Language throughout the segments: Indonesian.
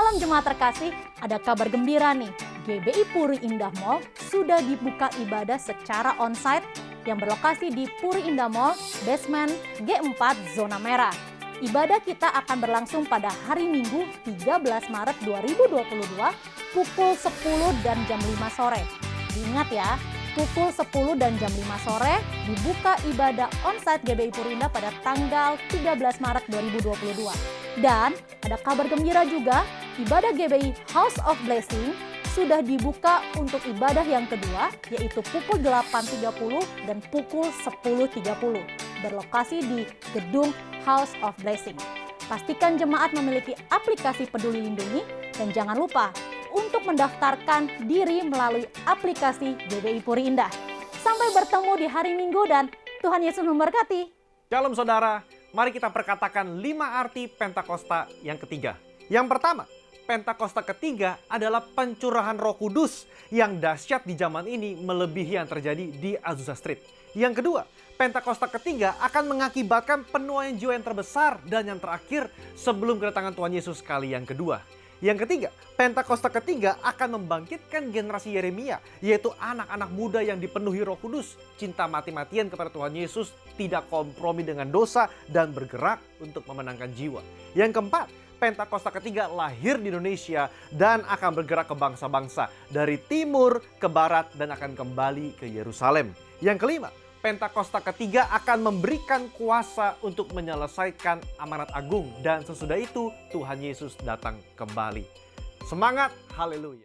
Shalom jemaat terkasih, ada kabar gembira nih. GBI Puri Indah Mall sudah dibuka ibadah secara onsite yang berlokasi di Puri Indah Mall, basement G4 zona merah. Ibadah kita akan berlangsung pada hari Minggu 13 Maret 2022 pukul 10 dan jam 5 sore. Diingat ya, pukul 10 dan jam 5 sore dibuka ibadah onsite GBI Puri Indah pada tanggal 13 Maret 2022. Dan ada kabar gembira juga, ibadah GBI House of Blessing sudah dibuka untuk ibadah yang kedua, yaitu pukul 8.30 dan pukul 10.30, berlokasi di gedung House of Blessing. Pastikan jemaat memiliki aplikasi Peduli Lindungi dan jangan lupa untuk mendaftarkan diri melalui aplikasi GBI Puri Indah. Sampai bertemu di hari Minggu dan Tuhan Yesus memberkati. Shalom saudara, mari kita perkatakan 5 arti Pentakosta yang ketiga. Yang pertama, Pentakosta ketiga adalah pencurahan Roh Kudus yang dahsyat di zaman ini melebihi yang terjadi di Azusa Street. Yang kedua, Pentakosta ketiga akan mengakibatkan penuaian jiwa yang terbesar dan yang terakhir sebelum kedatangan Tuhan Yesus kali yang kedua. Yang ketiga, Pentakosta ketiga akan membangkitkan generasi Yeremia, yaitu anak-anak muda yang dipenuhi Roh Kudus, cinta mati-matian kepada Tuhan Yesus, tidak kompromi dengan dosa, dan bergerak untuk memenangkan jiwa. Yang keempat, Pentakosta ketiga lahir di Indonesia dan akan bergerak ke bangsa-bangsa dari timur ke barat dan akan kembali ke Yerusalem. Yang kelima, Pentakosta ketiga akan memberikan kuasa untuk menyelesaikan amanat agung dan sesudah itu Tuhan Yesus datang kembali. Semangat, haleluya.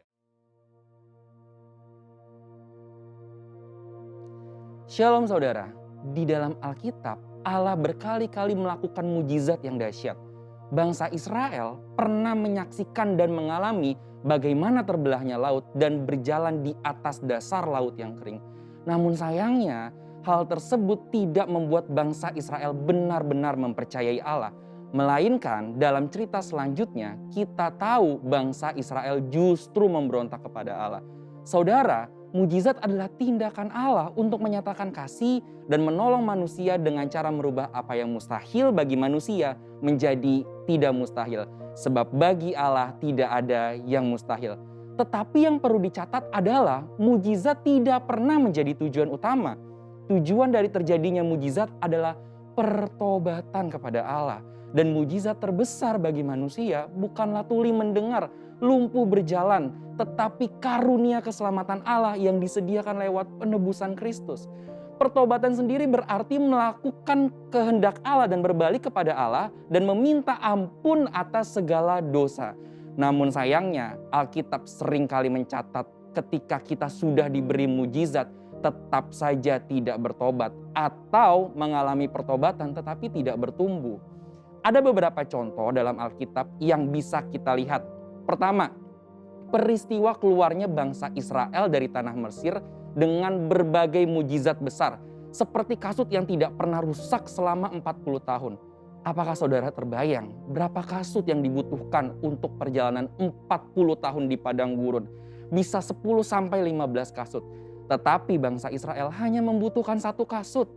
Shalom saudara, di dalam Alkitab Allah berkali-kali melakukan mujizat yang dahsyat. Bangsa Israel pernah menyaksikan dan mengalami bagaimana terbelahnya laut dan berjalan di atas dasar laut yang kering. Namun sayangnya, hal tersebut tidak membuat bangsa Israel benar-benar mempercayai Allah. Melainkan dalam cerita selanjutnya kita tahu bangsa Israel justru memberontak kepada Allah. Saudara, mujizat adalah tindakan Allah untuk menyatakan kasih dan menolong manusia dengan cara merubah apa yang mustahil bagi manusia menjadi tidak mustahil. Sebab bagi Allah tidak ada yang mustahil. Tetapi yang perlu dicatat adalah mujizat tidak pernah menjadi tujuan utama. Tujuan dari terjadinya mujizat adalah pertobatan kepada Allah. Dan mujizat terbesar bagi manusia bukanlah tuli mendengar, lumpuh berjalan, tetapi karunia keselamatan Allah yang disediakan lewat penebusan Kristus. Pertobatan sendiri berarti melakukan kehendak Allah dan berbalik kepada Allah dan meminta ampun atas segala dosa. Namun sayangnya Alkitab seringkali mencatat ketika kita sudah diberi mujizat, tetap saja tidak bertobat atau mengalami pertobatan tetapi tidak bertumbuh. Ada beberapa contoh dalam Alkitab yang bisa kita lihat. Pertama, peristiwa keluarnya bangsa Israel dari tanah Mesir dengan berbagai mujizat besar. Seperti kasut yang tidak pernah rusak selama 40 tahun. Apakah saudara terbayang berapa kasut yang dibutuhkan untuk perjalanan 40 tahun di padang gurun? Bisa 10-15 kasut. Tetapi bangsa Israel hanya membutuhkan 1 kasut.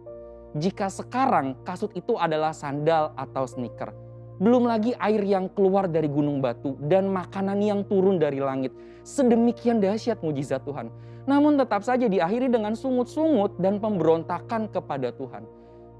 Jika sekarang kasut itu adalah sandal atau sneaker. Belum lagi air yang keluar dari gunung batu dan makanan yang turun dari langit. Sedemikian dahsyat mujizat Tuhan. Namun tetap saja diakhiri dengan sungut-sungut dan pemberontakan kepada Tuhan.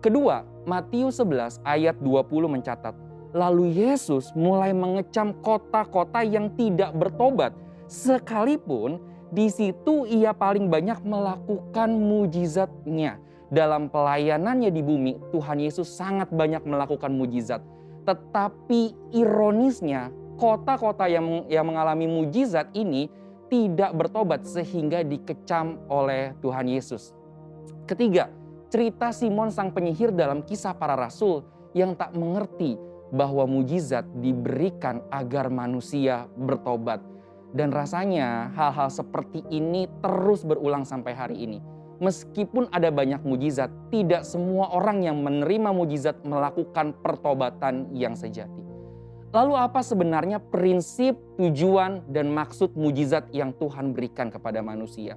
Kedua, Matius 11 ayat 20 mencatat. Lalu Yesus mulai mengecam kota-kota yang tidak bertobat. Sekalipun di situ ia paling banyak melakukan mujizatnya. Dalam pelayanannya di bumi, Tuhan Yesus sangat banyak melakukan mujizat. Tetapi ironisnya, kota-kota yang mengalami mujizat ini tidak bertobat sehingga dikecam oleh Tuhan Yesus. Ketiga, cerita Simon sang penyihir dalam Kisah Para Rasul yang tak mengerti bahwa mujizat diberikan agar manusia bertobat. Dan rasanya hal-hal seperti ini terus berulang sampai hari ini. Meskipun ada banyak mujizat, tidak semua orang yang menerima mujizat melakukan pertobatan yang sejati. Lalu apa sebenarnya prinsip, tujuan, dan maksud mujizat yang Tuhan berikan kepada manusia?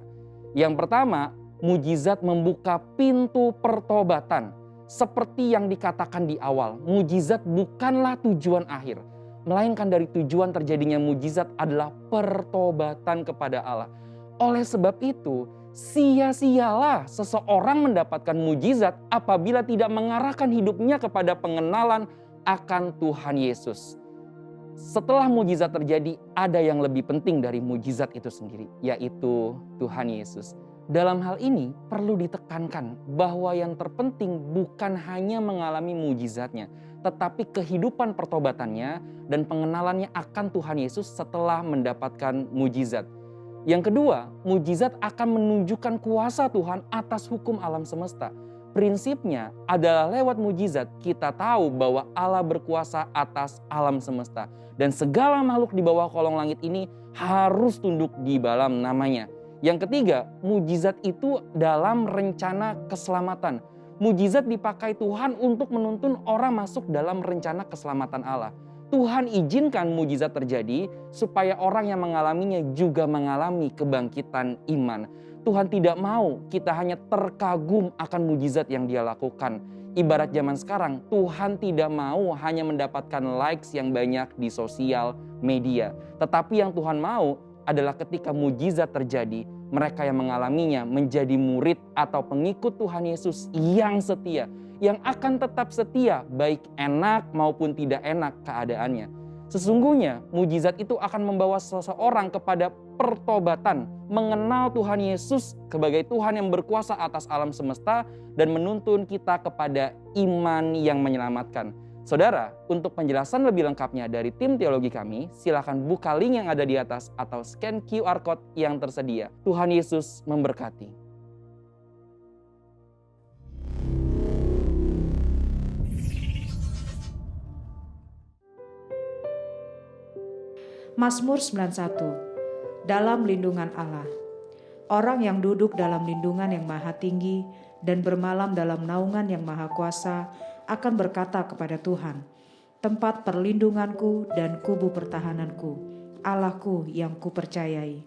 Yang pertama, mujizat membuka pintu pertobatan. Seperti yang dikatakan di awal, mujizat bukanlah tujuan akhir. melainkan dari tujuan terjadinya mujizat adalah pertobatan kepada Allah. Oleh sebab itu, sia-sialah seseorang mendapatkan mujizat apabila tidak mengarahkan hidupnya kepada pengenalan akan Tuhan Yesus. Setelah mujizat terjadi, ada yang lebih penting dari mujizat itu sendiri, yaitu Tuhan Yesus. Dalam hal ini perlu ditekankan bahwa yang terpenting bukan hanya mengalami mujizatnya, tetapi kehidupan pertobatannya dan pengenalannya akan Tuhan Yesus setelah mendapatkan mujizat. Yang kedua, mujizat akan menunjukkan kuasa Tuhan atas hukum alam semesta. Prinsipnya adalah lewat mujizat kita tahu bahwa Allah berkuasa atas alam semesta. Dan segala makhluk di bawah kolong langit ini harus tunduk di dalam namanya. Yang ketiga, mujizat itu dalam rencana keselamatan. Mujizat dipakai Tuhan untuk menuntun orang masuk dalam rencana keselamatan Allah. Tuhan izinkan mujizat terjadi supaya orang yang mengalaminya juga mengalami kebangkitan iman. Tuhan tidak mau kita hanya terkagum akan mujizat yang Dia lakukan. Ibarat zaman sekarang, Tuhan tidak mau hanya mendapatkan likes yang banyak di sosial media. Tetapi yang Tuhan mau adalah ketika mujizat terjadi, mereka yang mengalaminya menjadi murid atau pengikut Tuhan Yesus yang setia, yang akan tetap setia baik enak maupun tidak enak keadaannya. Sesungguhnya mujizat itu akan membawa seseorang kepada pertobatan, mengenal Tuhan Yesus sebagai Tuhan yang berkuasa atas alam semesta dan menuntun kita kepada iman yang menyelamatkan. Saudara, untuk penjelasan lebih lengkapnya dari tim teologi kami, silakan buka link yang ada di atas atau scan QR Code yang tersedia. Tuhan Yesus memberkati. Mazmur 91. Dalam lindungan Allah. Orang yang duduk dalam lindungan yang maha tinggi dan bermalam dalam naungan yang maha kuasa akan berkata kepada Tuhan, tempat perlindunganku dan kubu pertahananku, Allahku yang kupercayai.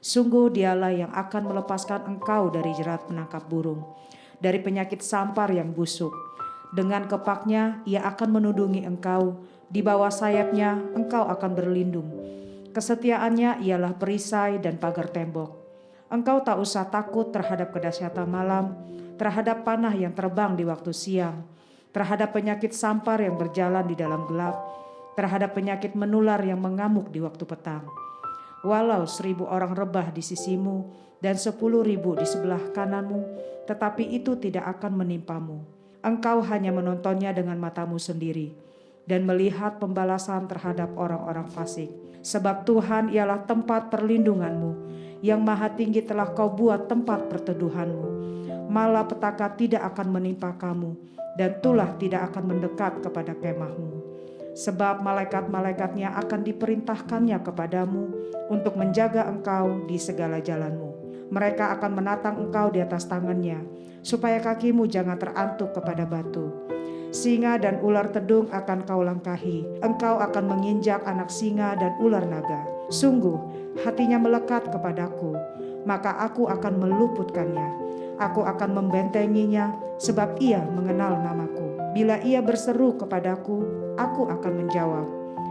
Sungguh Dialah yang akan melepaskan engkau dari jerat penangkap burung, dari penyakit sampar yang busuk. Dengan kepaknya Ia akan menudungi engkau, di bawah sayapnya engkau akan berlindung. Kesetiaannya ialah perisai dan pagar tembok. Engkau tak usah takut terhadap kedahsyatan malam, terhadap panah yang terbang di waktu siang, terhadap penyakit sampar yang berjalan di dalam gelap, terhadap penyakit menular yang mengamuk di waktu petang. Walau 1.000 orang rebah di sisimu dan 10.000 di sebelah kananmu, tetapi itu tidak akan menimpamu. Engkau hanya menontonnya dengan matamu sendiri dan melihat pembalasan terhadap orang-orang fasik. Sebab Tuhan ialah tempat perlindunganmu, yang maha tinggi telah kau buat tempat perteduhanmu. Malapetaka tidak akan menimpa kamu, dan tulah tidak akan mendekat kepada kemahmu. Sebab malaikat-malaikatnya akan diperintahkannya kepadamu untuk menjaga engkau di segala jalanmu. Mereka akan menatang engkau di atas tangannya, supaya kakimu jangan terantuk kepada batu. Singa dan ular tedung akan kau langkahi, engkau akan menginjak anak singa dan ular naga. Sungguh hatinya melekat kepadaku, maka aku akan meluputkannya. Aku akan membentenginya, sebab ia mengenal namaku. Bila ia berseru kepadaku, aku akan menjawab.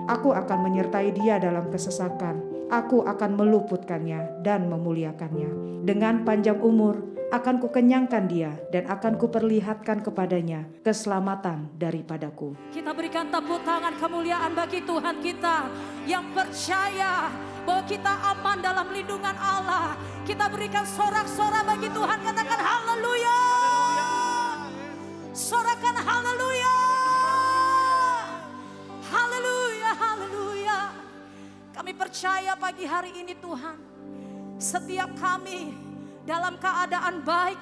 Aku akan menyertai dia dalam kesesakan. Aku akan meluputkannya dan memuliakannya. Dengan panjang umur akan kukenyangkan dia dan akan kuperlihatkan kepadanya keselamatan daripadaku. Kita berikan tepuk tangan kemuliaan bagi Tuhan kita yang percaya bahwa kita aman dalam lindungan Allah. Kita berikan sorak-sorak bagi Tuhan, katakan haleluya. Sorakan haleluya. Haleluya, haleluya. Kami percaya pagi hari ini Tuhan, setiap kami dalam keadaan baik,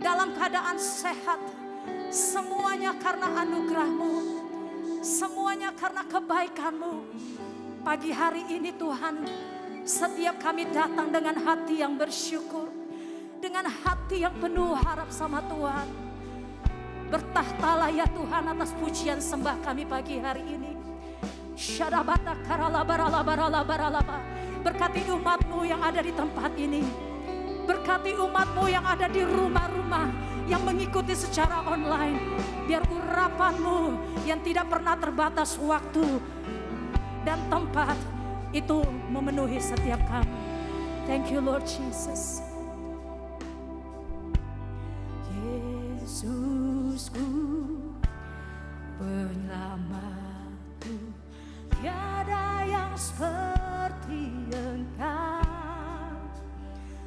dalam keadaan sehat, semuanya karena anugerah-Mu, semuanya karena kebaikan-Mu. Pagi hari ini Tuhan, setiap kami datang dengan hati yang bersyukur, dengan hati yang penuh harap sama Tuhan. Bertahtalah ya Tuhan atas pujian sembah kami pagi hari ini. Syarabata karalabaralabaralabaralaba. Berkati umat-Mu yang ada di tempat ini. Berkati umat-Mu yang ada di rumah-rumah, yang mengikuti secara online. Biar urapan-Mu yang tidak pernah terbatas waktu dan tempat itu memenuhi setiap kami. Thank you Lord Jesus. Yesusku, penyelamatku, tiada yang seperti Engkau.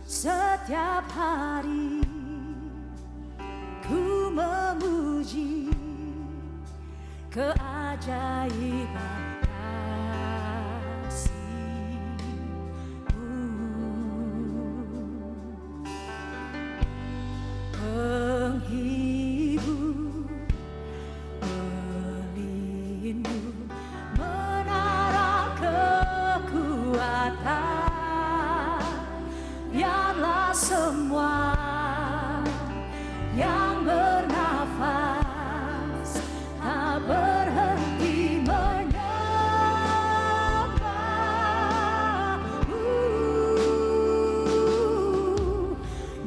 Setiap hari ku memuji keajaiban kasih-Mu. Penghibur, pelindung, menara kekuatan, biarlah semua yang bernafas tak berhenti menyembah-Mu.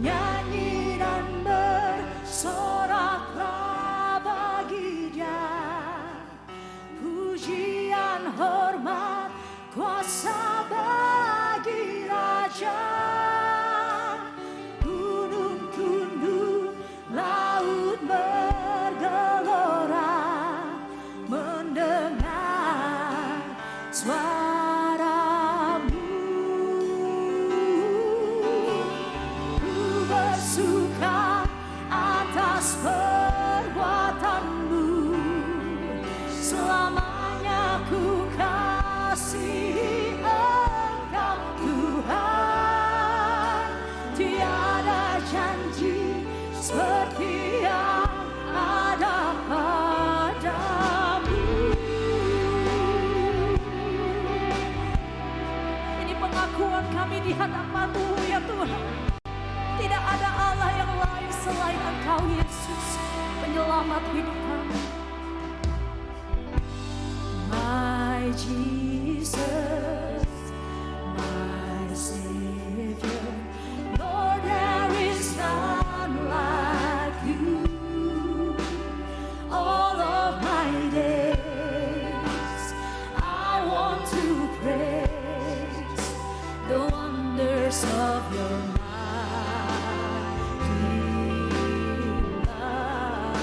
Nyanyi dan bersoraklah bagi Dia, pujian, hormat, kuasa bagi Raja. Gunung tunduk, laut bergelora, mendengar suara-Mu. Ku bersuka atas perbuatan-Mu, selamanya ku kasihi Engkau Tuhan. Tiada janji seperti yang ada padamu. Ini pengakuan kami di hadapan-Mu ya Tuhan. Tidak ada Allah yang lain selain Engkau Yesus, penyelamat hidup kami. My Jesus, my Savior, Lord, there is none like You. All of my days I want to praise the wonders of Your mighty love.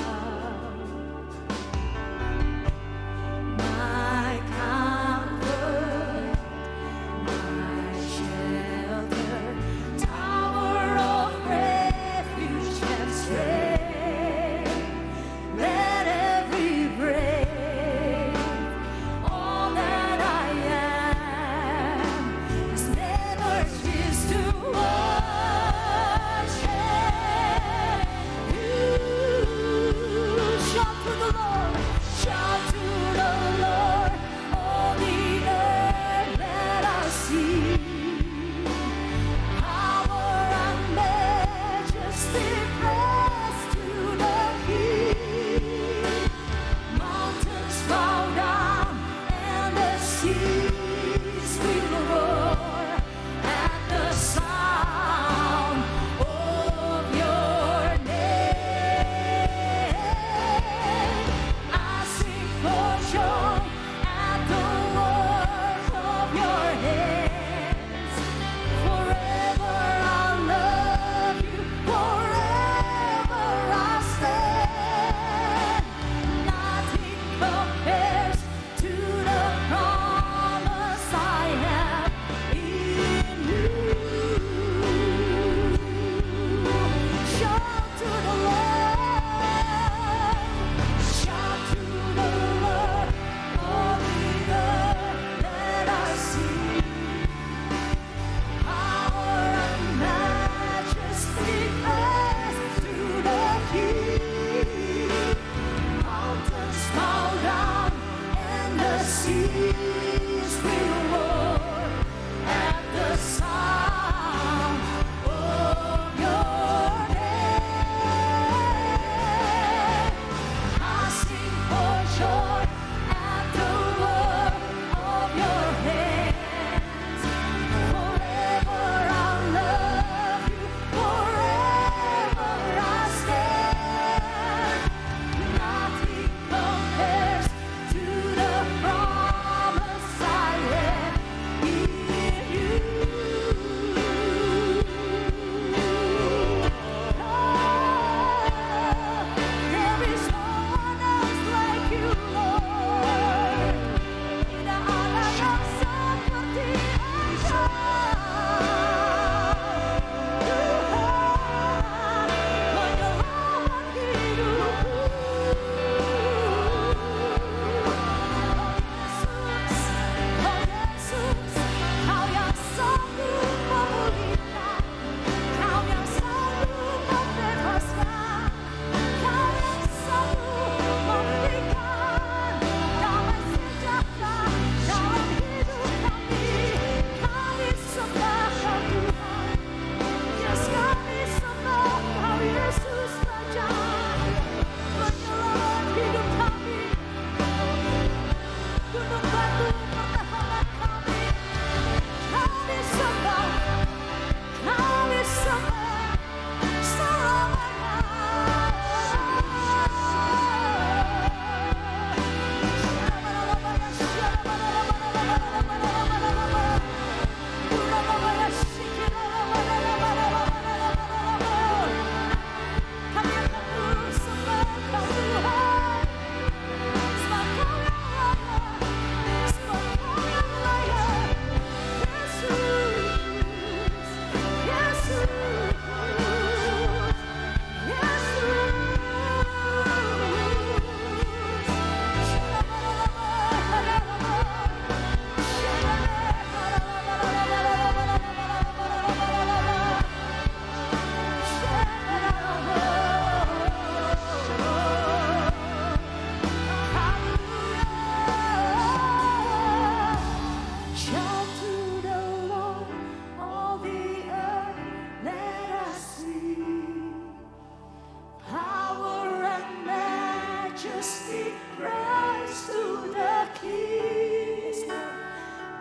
majesty, rise to the King.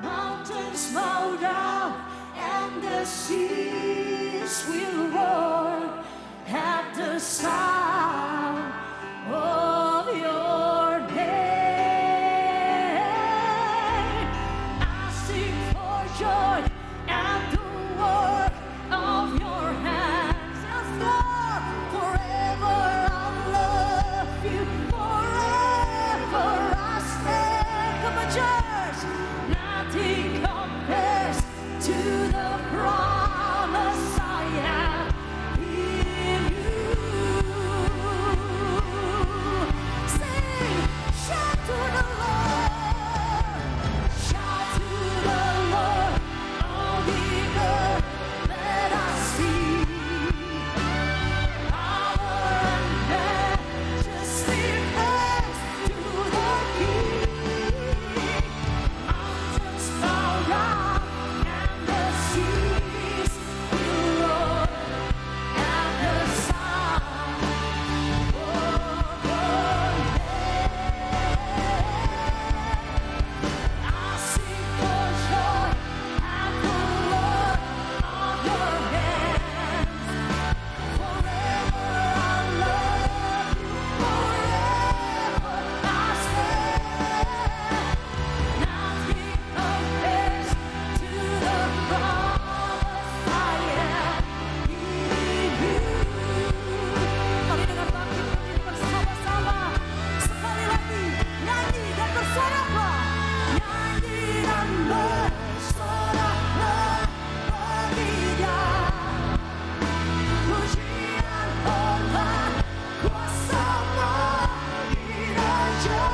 Mountains bow down and the seas will roar at the sound of your name. I sing for joy at the work of your hands. Yes, Lord, forever I'll love you, forever I stand. Come on, church. Nothing compares to the promise I have in you. Sing, shout to the Lord, shout to the Lord, all the earth, let us see power and majesty, praise to the King. Mountains bow down and the seas will roar at the sound of your name. I sing for joy at the work of your hands. Forever I love you, forever I stand. Nothing compares to the promise I have in you. Kami dengan bangkit berdiri bersama-sama. Sekali lagi, nyanyi dan bersoraklah. Nyanyi dan bersoraklah bagi Dia. Pujian, hormat, kuasa bagi Raja.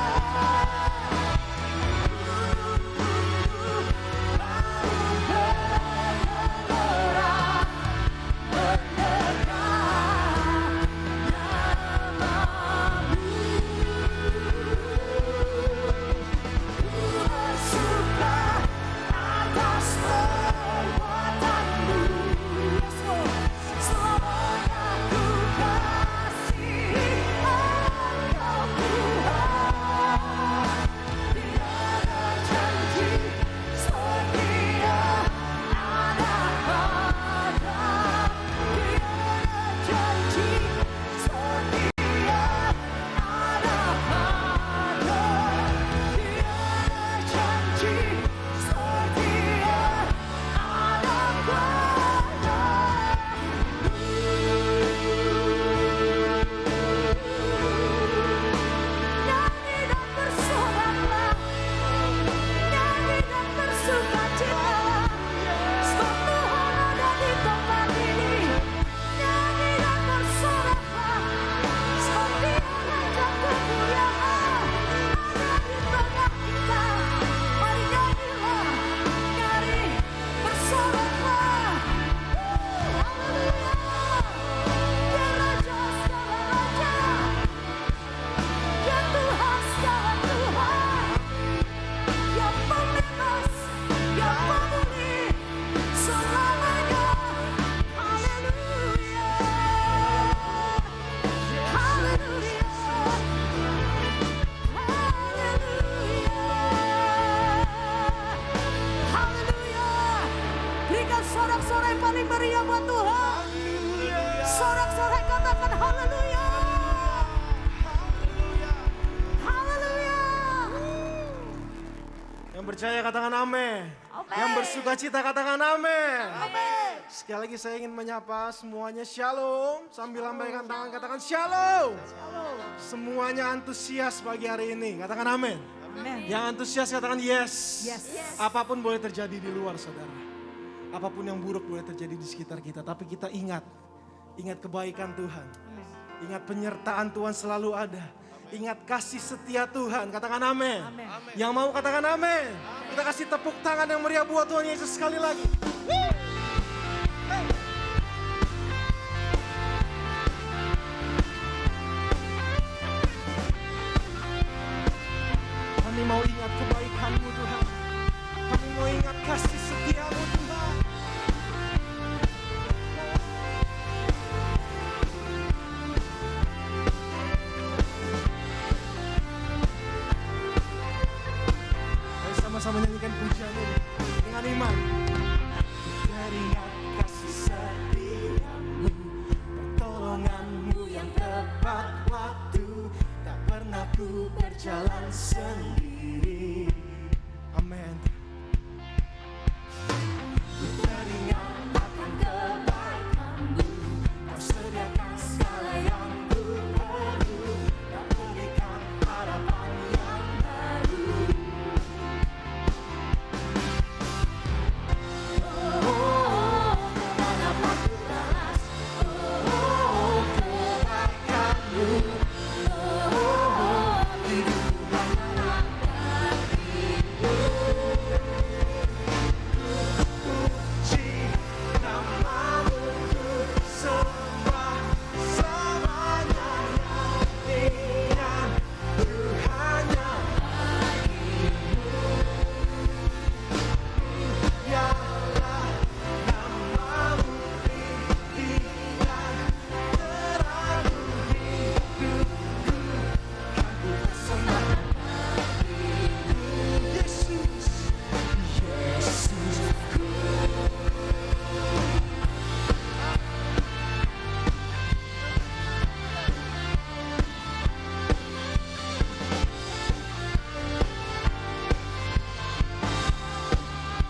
Nyanyi dan bersoraklah, nyanyi dan bersukacita, sebab Tuhan ada di tempat ini. Nyanyi dan bersoraklah, sebab Dia Raja kemuliaan ada di tengah kita. Mari nyanyilah, nyanyi, bersoraklah. Haleluya, Dia Raja segala raja, Dia Tuhan segala Tuhan, Dia pembebas, Dia pemulih selamanya. Haleluya, haleluya, haleluya, haleluya. Berikan sorak-sorai yang paling meriah buat Tuhan. Sorak-sorai katakan haleluya. Haleluya. Yang percaya katakan amin. Yang bersukacita katakan amin. Sekali lagi saya ingin menyapa semuanya shalom. Sambil lambaikan tangan katakan shalom. Semuanya antusias pagi hari ini. Katakan amin. Yang antusias katakan yes. Apapun boleh terjadi di luar saudara. Apapun yang buruk boleh terjadi di sekitar kita. Tapi kita ingat kebaikan Tuhan. Ingat penyertaan Tuhan selalu ada. Ingat kasih setia Tuhan. Katakan amin. Yang mau katakan amin. Kita kasih tepuk tangan yang meriah buat Tuhan Yesus sekali lagi. Kami mau ingat kebaikan-Mu Tuhan. Kami mau ingat kasih setia-Mu Tuhan. sama-sama nyanyikan pujian ini dengan iman. Teringat kasih setiamu, pertolonganmu yang tepat waktu, tak pernah ku berjalan sendiri. Amin. Ku teringat akan kebaikanmu, kau sediakan segala yang ku perlu, kau berikan harapan yang baru.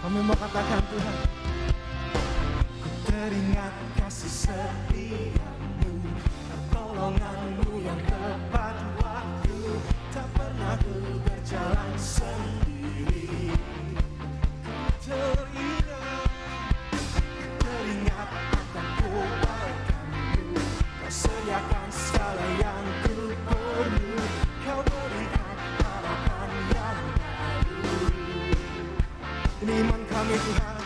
Kami mau katakan Tuhan, ku teringat kasih setiamu, pertolonganmu yang tepat waktu, tak pernah ku berjalan sendiri. Ku teringat akan kebaikanmu, kau sediakan segala yang ku perlu, kau berikan harapan yang baru. Ini iman kami Tuhan.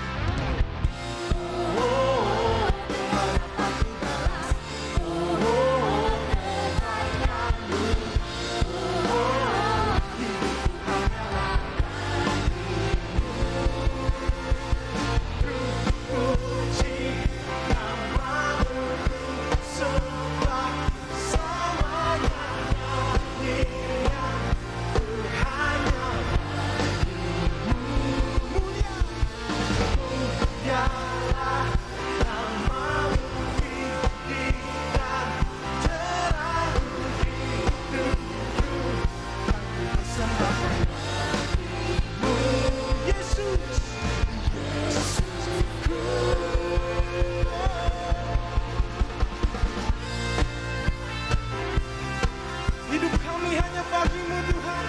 Hidup kami hanya bagimu Tuhan.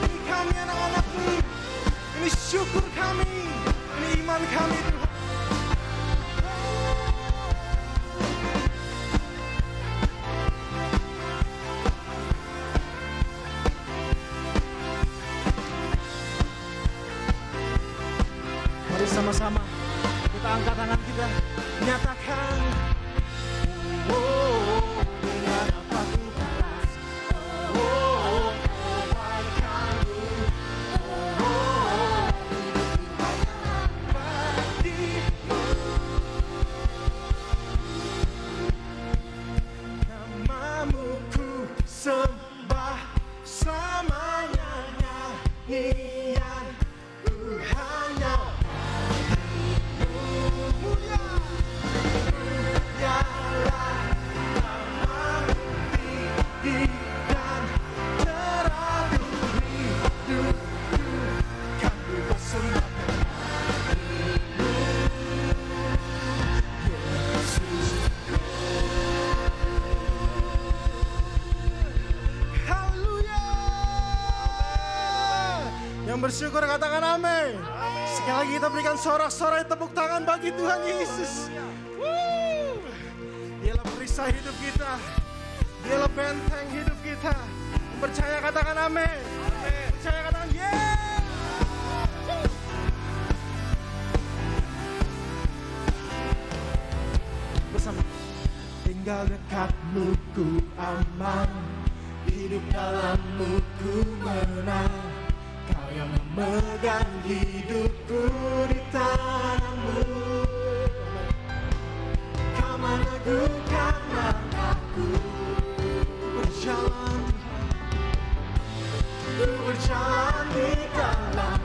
Ini kami anak-anakmu. Ini syukur kami. Ini iman kami Tuhan. Mari sama-sama kita angkat tangan kita, nyatakan. Dengan apa ku balas, kebaikanmu, badimu. Namamu ku sembah, selamanya nyanyian ku hanya mulia. Dialah namamu tinggikan, teradu hidupku, kan ku persembahkan hatimu, Yesusku. Haleluya. Yang bersyukur katakan amin. Sekali lagi kita berikan sorak-sorai tepuk tangan bagi Tuhan Yesus. Dialah perisai hidup kita. Dialah benteng hidup kita. Percaya katakan amin. Percaya katakan yeah. Bersama. Tinggal dekatmu ku aman, hidup dalammu ku menang. Kau yang memegang hidupku di tanganmu. Kau meneguhkan langkahku, berjalan di dalam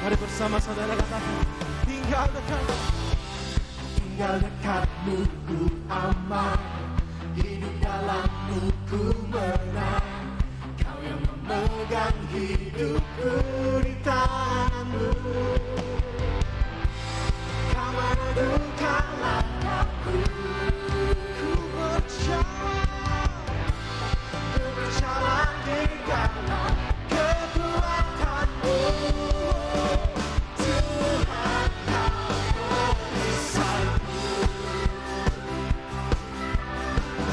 Mari bersama saudara katakan, tinggal dekat. Tinggal dekatmu ku aman, hidup dalammu ku menang. Kau yang memegang hidupku di tanganmu. Kau meneduhkan langkahku, ku percaya berjalan di dalam kekuatanmu. Tuhan kau perisaiku,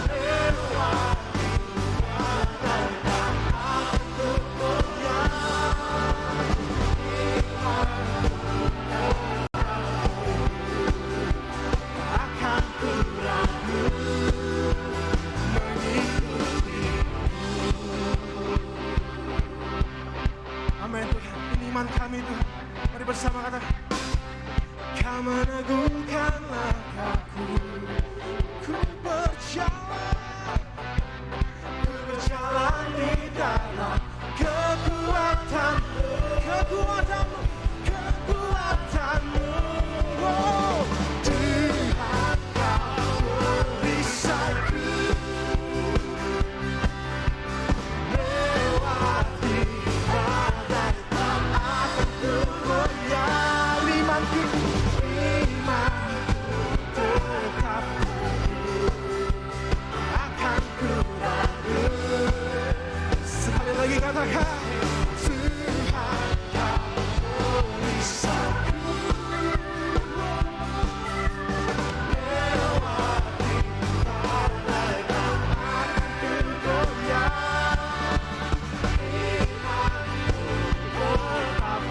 lewati badai tak akan tergoyah. Imanku akan ku ragu mengikutimu. Amin Tuhan, ini iman kami Tuhan. Mari bersama katakan, Kau meneguhkan langkahku, ku berjalan, ku berjalan di dalam kekuatanmu, kekuatanmu, kekuatanmu. Oh, Tuhan kau perisaiku, lewati badai tak akan tergoyah. Imanku tetap akan ku ragu. Sekali lagi katakan, Tuhan kau perisaiku, lewati badai tak akan tergoyah. Imanku tetap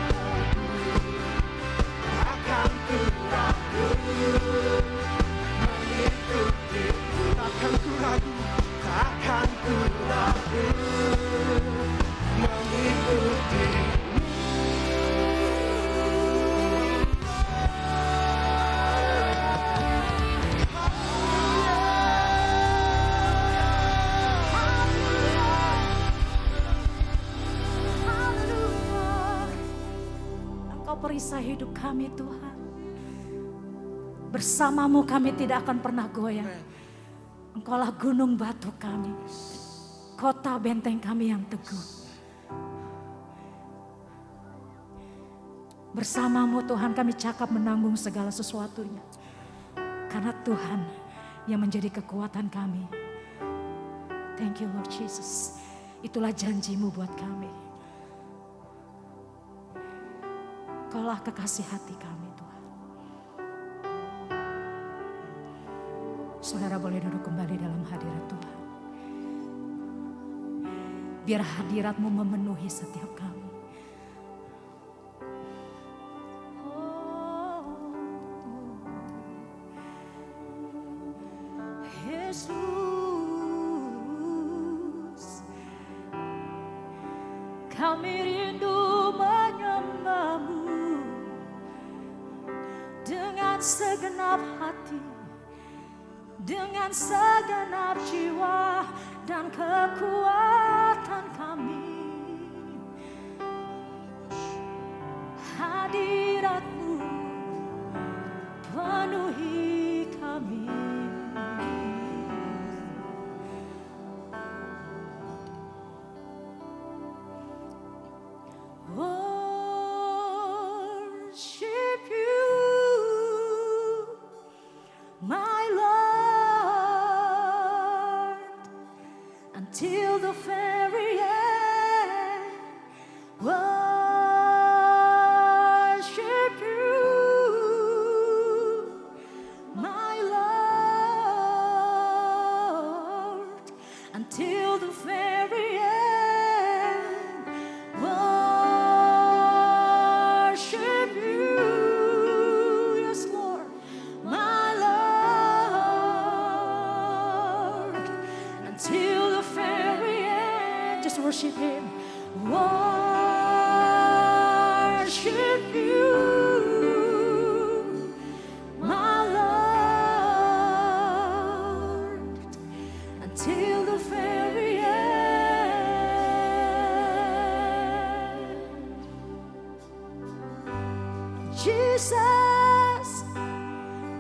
akan ku ragu mengikutimu. Takkan ku ragu, takkan ku ragu mengikutimu. Haleluya. Engkau perisai hidup kami Tuhan. Bersamamu kami tidak akan pernah goyah. Engkaulah gunung batu kami, kota benteng kami yang teguh. Bersamamu Tuhan kami cakap menanggung segala sesuatunya. Karena Tuhan yang menjadi kekuatan kami. Thank you Lord Jesus. Itulah janjimu buat kami. Kaulah kekasih hati kami Tuhan. Saudara boleh duduk kembali dalam hadirat Tuhan. Biar hadirat-Mu memenuhi setiap kami. Yesus, kami rindu menyembah-Mu dengan segenap hati, dengan segenap jiwa dan kekuatan kami. Hadirat-Mu penuhi kami. Worship You, my Lord, until the very end. Worship You, my Lord, until the very end. Worship You, yes Lord, my Lord, until the very end. Just worship Him. Worship You, my Lord, until the very end. Jesus,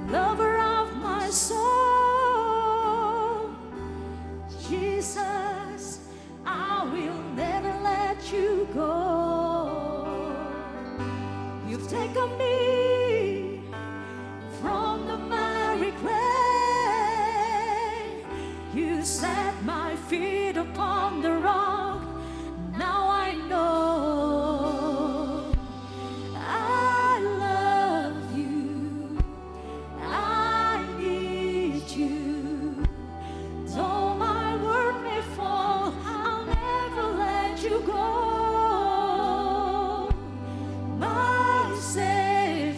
lover of my soul. Jesus, I will never let you go. You've taken me from the miry clay. You set my feet upon the rock. Now I know I love you. I need you. Though my world may fall, I'll never let you go. My Savior,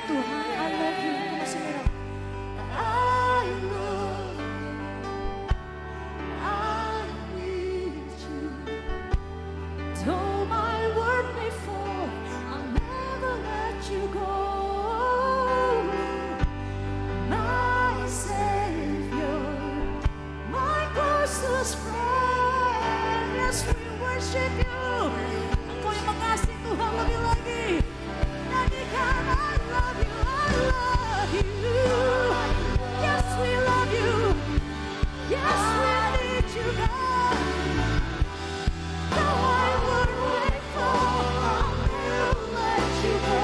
Tuhan, I love you. Kita saudara. I love you. I need you. Though my world may fall, I'll never let you go. My Savior, my closest friend. Yes, we worship you. Engkau yang mengasihi Tuhan lebih lagi. Nyanyikan I love you, I love you. Yes, we love you. Yes, we need you, God. Though my world may fall, I'll never let you go.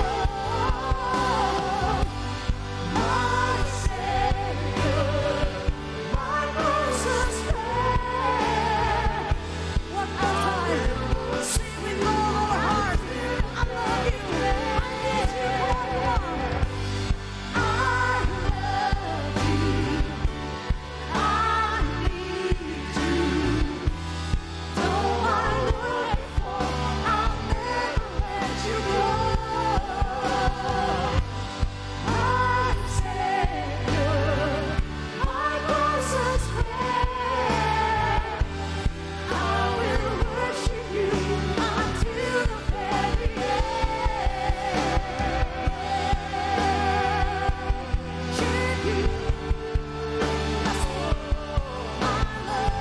My Savior, my closest friend. One more time, sing with all our heart. I love you, I need you, come on. I love you, I need you. Though my world may fall, I'll never let you go. My Savior, my closest friend. I will worship you until the very end. Worship you, that's all my love.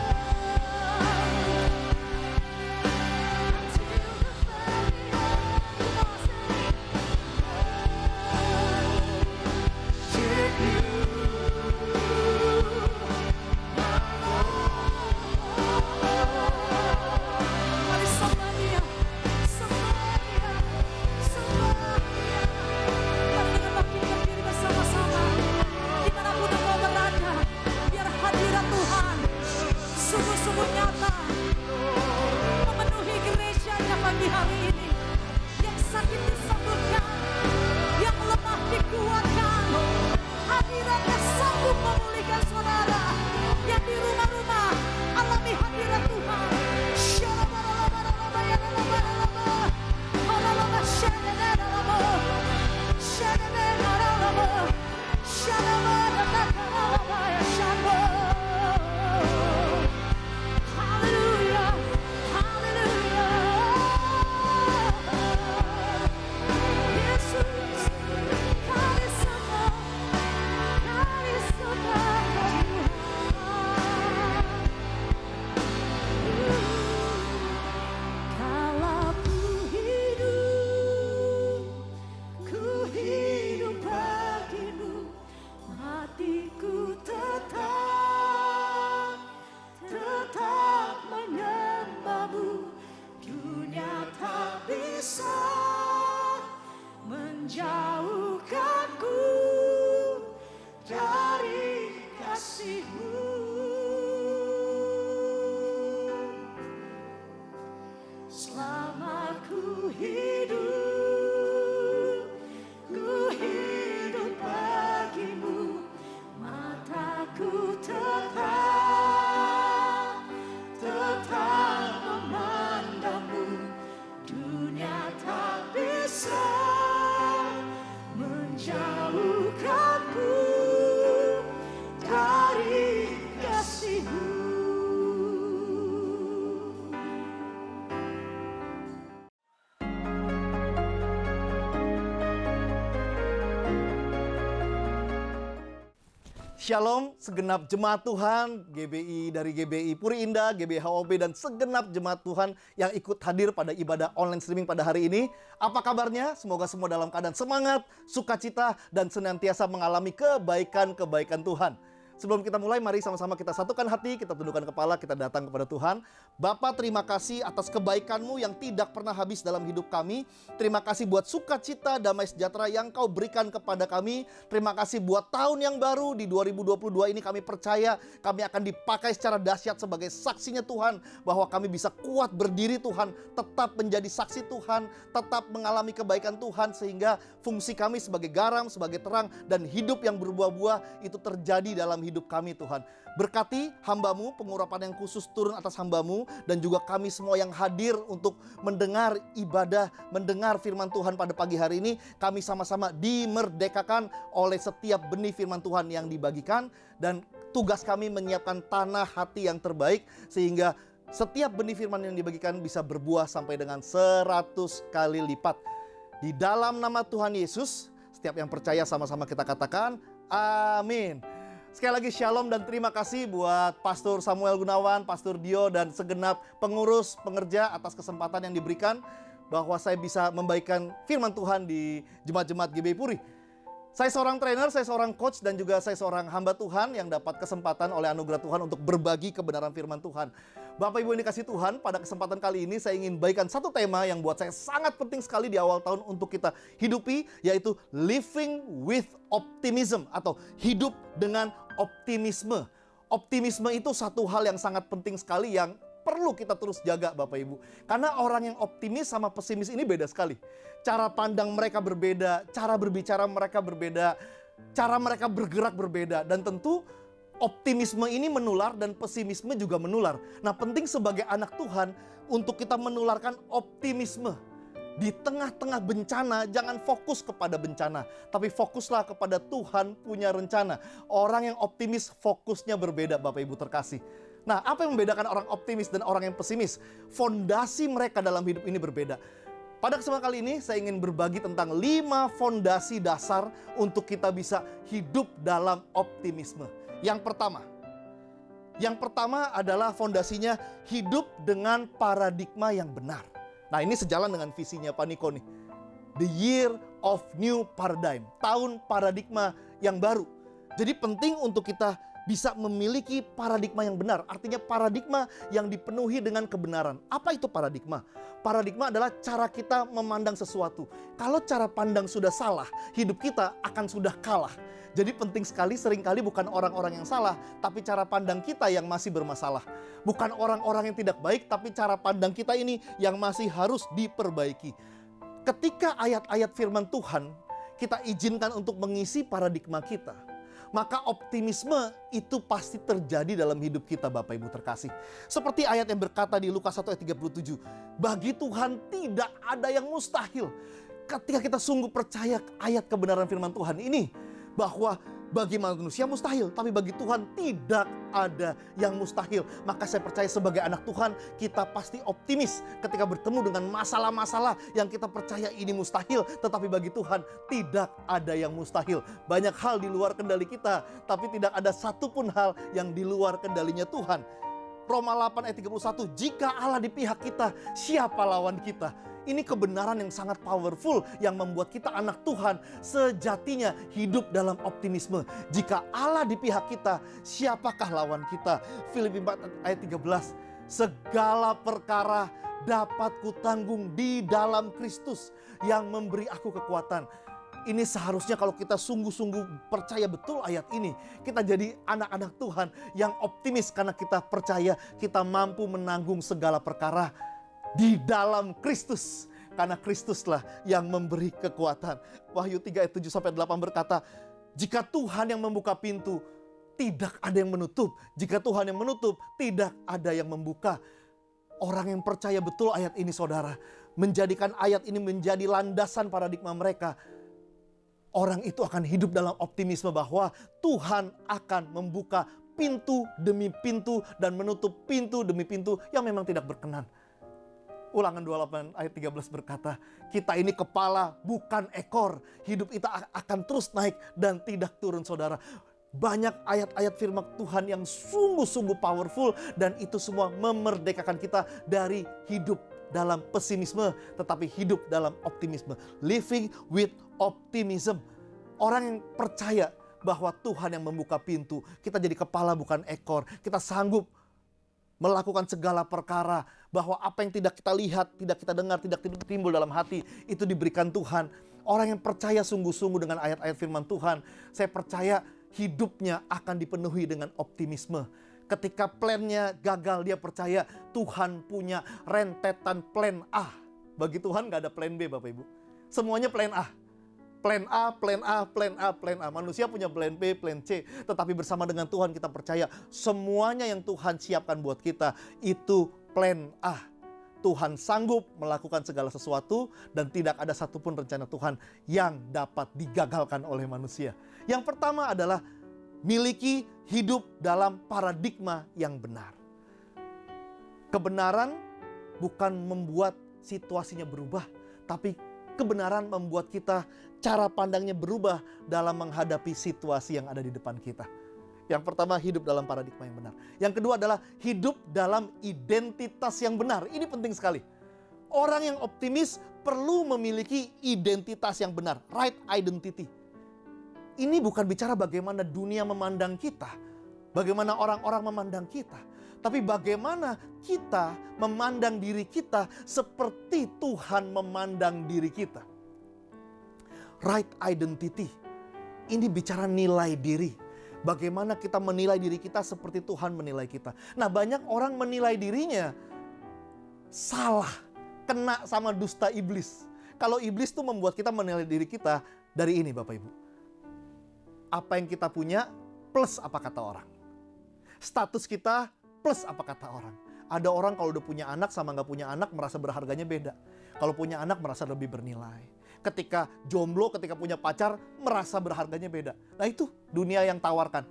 Until the very end. Come on, say, worship you, Mari Samaria, Samaria, Samaria. Mari kita bangkit berdiri bersama-sama. Dimanapun engkau berada, biar hadirat Tuhan sungguh-sungguh nyata memenuhi gerejanya pagi hari ini. Yang sakit disembuhkan, yang lemah dikuatkan. Hadiratnya sanggup memulihkan saudara. Yang di rumah-rumah alami hadirat Tuhan. Hallelujah, hallelujah. Yesus, kasih sama kalau ku hidup bagimu, hatiku tetap menyembahmu. Dunia tak bisa menjauhkanku dari kasih-Mu. Selama ku hidup bagimu, mataku tetap memandangmu. Dunia tak bisa menjauhkanku dari kasih-Mu. Shalom segenap jemaat Tuhan, GBI dari GBI Puri Indah, GBI HOB dan segenap jemaat Tuhan yang ikut hadir pada ibadah online streaming pada hari ini. Apa kabarnya? Semoga semua dalam keadaan semangat, sukacita, dan senantiasa mengalami kebaikan-kebaikan Tuhan. Sebelum kita mulai, mari sama-sama kita satukan hati, kita tundukkan kepala, kita datang kepada Tuhan. Bapa, terima kasih atas kebaikan-Mu yang tidak pernah habis dalam hidup kami. Terima kasih buat sukacita, damai sejahtera yang Kau berikan kepada kami. Terima kasih buat tahun yang baru di 2022 ini. Kami percaya kami akan dipakai secara dahsyat sebagai saksinya Tuhan. Bahwa kami bisa kuat berdiri Tuhan, tetap menjadi saksi Tuhan, tetap mengalami kebaikan Tuhan. Sehingga fungsi kami sebagai garam, sebagai terang, dan hidup yang berbuah-buah itu terjadi dalam hidup hidup kami Tuhan. Berkati hamba-Mu, pengurapan yang khusus turun atas hamba-Mu, dan juga kami semua yang hadir untuk mendengar ibadah, mendengar firman Tuhan pada pagi hari ini. Kami sama-sama dimerdekakan oleh setiap benih firman Tuhan yang dibagikan, dan tugas kami menyiapkan tanah hati yang terbaik, sehingga setiap benih firman yang dibagikan bisa berbuah sampai dengan 100 kali lipat. Di dalam nama Tuhan Yesus, setiap yang percaya sama-sama kita katakan, amin. Sekali lagi shalom dan terima kasih buat Pastor Samuel Gunawan, Pastor Dio, dan segenap pengurus, pengerja atas kesempatan yang diberikan bahwa saya bisa membagikan firman Tuhan di jemaat-jemaat GBI Puri. Saya seorang trainer, saya seorang coach, dan juga saya seorang hamba Tuhan yang dapat kesempatan oleh anugerah Tuhan untuk berbagi kebenaran firman Tuhan. Bapak Ibu yang dikasihi Tuhan, pada kesempatan kali ini saya ingin bagikan satu tema yang buat saya sangat penting sekali di awal tahun untuk kita hidupi, yaitu living with optimism atau hidup dengan optimisme. Optimisme itu satu hal yang sangat penting sekali yang perlu kita terus jaga Bapak Ibu. Karena orang yang optimis sama pesimis ini beda sekali. Cara pandang mereka berbeda, cara berbicara mereka berbeda, cara mereka bergerak berbeda, dan tentu optimisme ini menular dan pesimisme juga menular. Nah, penting sebagai anak Tuhan untuk kita menularkan optimisme. Di tengah-tengah bencana, jangan fokus kepada bencana, tapi fokuslah kepada Tuhan punya rencana. Orang yang optimis fokusnya berbeda, Bapak Ibu terkasih. Nah, apa yang membedakan orang optimis dan orang yang pesimis? Fondasi mereka dalam hidup ini berbeda. Pada kesempatan kali ini saya ingin berbagi tentang 5 fondasi dasar untuk kita bisa hidup dalam optimisme. Yang pertama adalah fondasinya hidup dengan paradigma yang benar. Nah, ini sejalan dengan visinya Pak Niko nih. The year of new paradigm, tahun paradigma yang baru. Jadi penting untuk kita bisa memiliki paradigma yang benar. Artinya paradigma yang dipenuhi dengan kebenaran. Apa itu paradigma? Paradigma adalah cara kita memandang sesuatu. Kalau cara pandang sudah salah, hidup kita akan sudah kalah. Jadi penting sekali, seringkali bukan orang-orang yang salah, tapi cara pandang kita yang masih bermasalah. Bukan orang-orang yang tidak baik, tapi cara pandang kita ini yang masih harus diperbaiki. Ketika ayat-ayat firman Tuhan kita izinkan untuk mengisi paradigma kita, maka optimisme itu pasti terjadi dalam hidup kita Bapak Ibu terkasih. Seperti ayat yang berkata di Lukas 1 ayat 37, bagi Tuhan tidak ada yang mustahil. Ketika kita sungguh percaya ayat kebenaran firman Tuhan ini, bahwa bagi manusia mustahil, tapi bagi Tuhan tidak ada yang mustahil. Maka saya percaya sebagai anak Tuhan, kita pasti optimis ketika bertemu dengan masalah-masalah yang kita percaya ini mustahil. Tetapi bagi Tuhan tidak ada yang mustahil. Banyak hal di luar kendali kita, tapi tidak ada satupun hal yang di luar kendalinya Tuhan. Roma 8 ayat 31, jika Allah di pihak kita, siapa lawan kita? Ini kebenaran yang sangat powerful yang membuat kita anak Tuhan sejatinya hidup dalam optimisme. Jika Allah di pihak kita, siapakah lawan kita? Filipi 4 ayat 13, segala perkara dapat kutanggung di dalam Kristus yang memberi aku kekuatan. Ini seharusnya kalau kita sungguh-sungguh percaya betul ayat ini, kita jadi anak-anak Tuhan yang optimis karena kita percaya kita mampu menanggung segala perkara di dalam Kristus. Karena Kristuslah yang memberi kekuatan. Wahyu 3 ayat 7-8 berkata, jika Tuhan yang membuka pintu, tidak ada yang menutup. Jika Tuhan yang menutup, tidak ada yang membuka. Orang yang percaya betul ayat ini saudara, menjadikan ayat ini menjadi landasan paradigma mereka. Orang itu akan hidup dalam optimisme bahwa Tuhan akan membuka pintu demi pintu dan menutup pintu demi pintu yang memang tidak berkenan. Ulangan 28 ayat 13 berkata, kita ini kepala bukan ekor. Hidup kita akan terus naik dan tidak turun saudara. Banyak ayat-ayat firman Tuhan yang sungguh-sungguh powerful dan itu semua memerdekakan kita dari hidup dalam pesimisme, tetapi hidup dalam optimisme. Living with optimism. Orang yang percaya bahwa Tuhan yang membuka pintu, kita jadi kepala bukan ekor. Kita sanggup melakukan segala perkara, bahwa apa yang tidak kita lihat, tidak kita dengar, tidak timbul dalam hati, itu diberikan Tuhan. Orang yang percaya sungguh-sungguh dengan ayat-ayat firman Tuhan, saya percaya hidupnya akan dipenuhi dengan optimisme. Ketika plannya gagal, dia percaya Tuhan punya rentetan plan A. Bagi Tuhan gak ada plan B Bapak Ibu. Semuanya plan A. Plan A, plan A, plan A, plan A. Manusia punya plan B, plan C. Tetapi bersama dengan Tuhan kita percaya semuanya yang Tuhan siapkan buat kita itu plan A. Tuhan sanggup melakukan segala sesuatu dan tidak ada satupun rencana Tuhan yang dapat digagalkan oleh manusia. Yang pertama adalah miliki hidup dalam paradigma yang benar. Kebenaran bukan membuat situasinya berubah, tapi kebenaran membuat kita cara pandangnya berubah dalam menghadapi situasi yang ada di depan kita. Yang pertama, hidup dalam paradigma yang benar. Yang kedua adalah hidup dalam identitas yang benar. Ini penting sekali. Orang yang optimis perlu memiliki identitas yang benar, right identity. Ini bukan bicara bagaimana dunia memandang kita, bagaimana orang-orang memandang kita, tapi bagaimana kita memandang diri kita seperti Tuhan memandang diri kita. Right identity. Ini bicara nilai diri. Bagaimana kita menilai diri kita seperti Tuhan menilai kita. Nah, banyak orang menilai dirinya salah, kena sama dusta iblis. Kalau iblis tuh membuat kita menilai diri kita dari ini, Bapak Ibu. Apa yang kita punya plus apa kata orang. Status kita plus apa kata orang. Ada orang kalau udah punya anak sama nggak punya anak merasa berharganya beda. Kalau punya anak merasa lebih bernilai. Ketika jomblo, ketika punya pacar, merasa berharganya beda. Nah itu dunia yang tawarkan.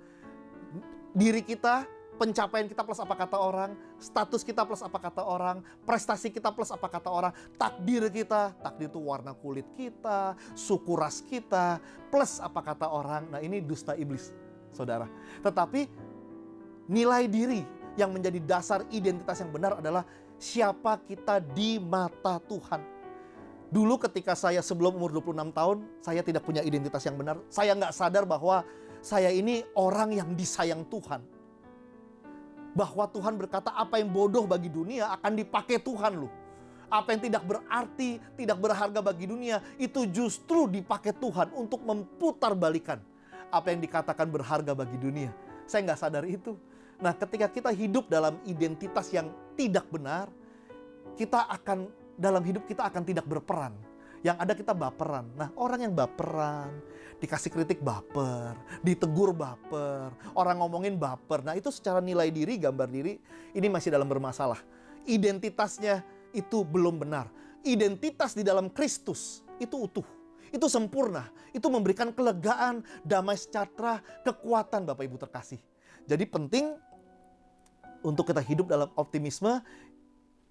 Diri kita, pencapaian kita plus apa kata orang, status kita plus apa kata orang, prestasi kita plus apa kata orang, takdir kita, takdir itu warna kulit kita, suku ras kita, plus apa kata orang. Nah ini dusta iblis, saudara. Tetapi nilai diri yang menjadi dasar identitas yang benar adalah siapa kita di mata Tuhan. Dulu ketika saya sebelum umur 26 tahun, saya tidak punya identitas yang benar. Saya nggak sadar bahwa saya ini orang yang disayang Tuhan. Bahwa Tuhan berkata apa yang bodoh bagi dunia akan dipakai Tuhan loh. Apa yang tidak berarti, tidak berharga bagi dunia, itu justru dipakai Tuhan untuk memutarbalikkan apa yang dikatakan berharga bagi dunia. Saya nggak sadar itu. Nah ketika kita hidup dalam identitas yang tidak benar, dalam hidup kita akan tidak berperan. Yang ada kita baperan. Nah orang yang baperan, dikasih kritik baper, ditegur baper, orang ngomongin baper. Nah itu secara nilai diri, gambar diri, ini masih dalam bermasalah. Identitasnya itu belum benar. Identitas di dalam Kristus itu utuh. Itu sempurna. Itu memberikan kelegaan, damai sejahtera, kekuatan Bapak Ibu terkasih. Jadi penting untuk kita hidup dalam optimisme,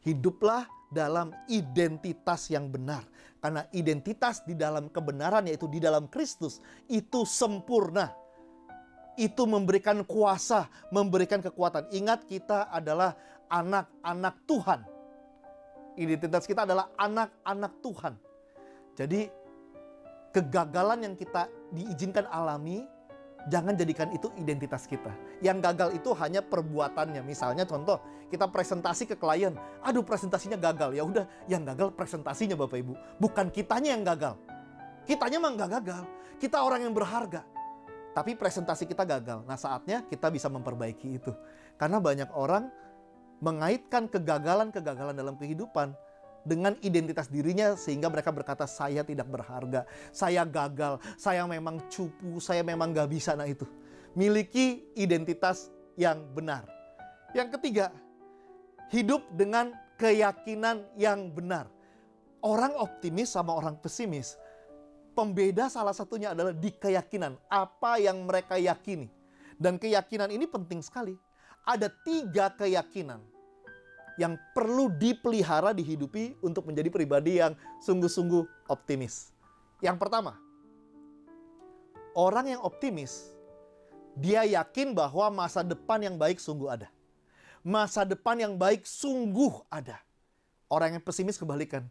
hiduplah dalam identitas yang benar. Karena identitas di dalam kebenaran, yaitu di dalam Kristus, itu sempurna. Itu memberikan kuasa, memberikan kekuatan. Ingat, kita adalah anak-anak Tuhan. Identitas kita adalah anak-anak Tuhan. Jadi, kegagalan yang kita diizinkan alami, jangan jadikan itu identitas kita. Yang gagal itu hanya perbuatannya. Misalnya contoh, kita presentasi ke klien. Aduh presentasinya gagal. Ya udah, yang gagal presentasinya Bapak Ibu. Bukan kitanya yang gagal. Kitanya mah nggak gagal. Kita orang yang berharga. Tapi presentasi kita gagal. Nah saatnya kita bisa memperbaiki itu. Karena banyak orang mengaitkan kegagalan-kegagalan dalam kehidupan dengan identitas dirinya sehingga mereka berkata saya tidak berharga, saya gagal, saya memang cupu, saya memang gak bisa. Nah itu, miliki identitas yang benar. Yang ketiga, hidup dengan keyakinan yang benar. Orang optimis sama orang pesimis, pembeda salah satunya adalah di keyakinan, apa yang mereka yakini. Dan keyakinan ini penting sekali. Ada 3 keyakinan yang perlu dipelihara, dihidupi untuk menjadi pribadi yang sungguh-sungguh optimis. Yang pertama, orang yang optimis, dia yakin bahwa masa depan yang baik sungguh ada. Masa depan yang baik sungguh ada. Orang yang pesimis kebalikan.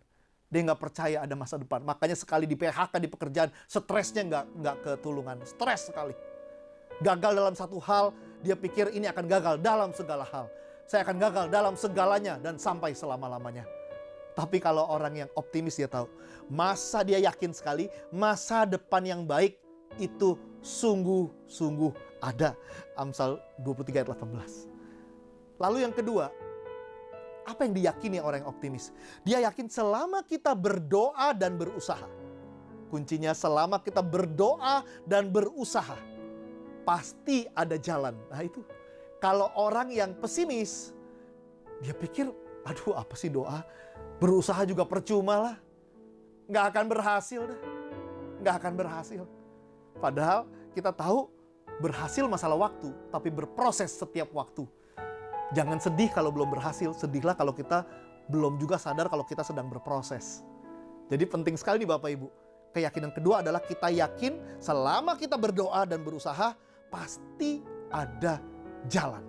Dia nggak percaya ada masa depan. Makanya sekali di PHK di pekerjaan, stresnya nggak ketulungan. Stres sekali. Gagal dalam satu hal, dia pikir ini akan gagal dalam segala hal. Saya akan gagal dalam segalanya dan sampai selama-lamanya. Tapi kalau orang yang optimis dia tahu, masa dia yakin sekali, masa depan yang baik itu sungguh-sungguh ada. Amsal 23 ayat 18. Lalu yang kedua, apa yang diyakini orang yang optimis? Dia yakin selama kita berdoa dan berusaha, Kuncinya selama kita berdoa dan berusaha, pasti ada jalan. Nah itu, kalau orang yang pesimis, dia pikir, aduh apa sih doa? Berusaha juga percuma lah. Nggak akan berhasil dah. Nggak akan berhasil. Padahal kita tahu berhasil masalah waktu, tapi berproses setiap waktu. Jangan sedih kalau belum berhasil, sedihlah kalau kita belum juga sadar kalau kita sedang berproses. Jadi penting sekali nih Bapak Ibu. Keyakinan kedua adalah kita yakin selama kita berdoa dan berusaha, pasti ada jalan.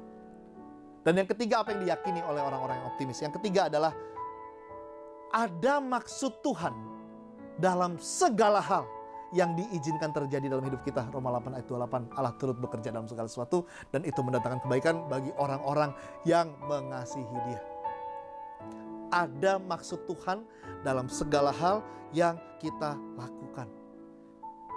Dan yang ketiga apa yang diyakini oleh orang-orang yang optimis? Yang ketiga adalah ada maksud Tuhan dalam segala hal yang diizinkan terjadi dalam hidup kita. Roma 8 ayat 28, Allah turut bekerja dalam segala sesuatu dan itu mendatangkan kebaikan bagi orang-orang yang mengasihi Dia. Ada maksud Tuhan dalam segala hal yang kita lakukan.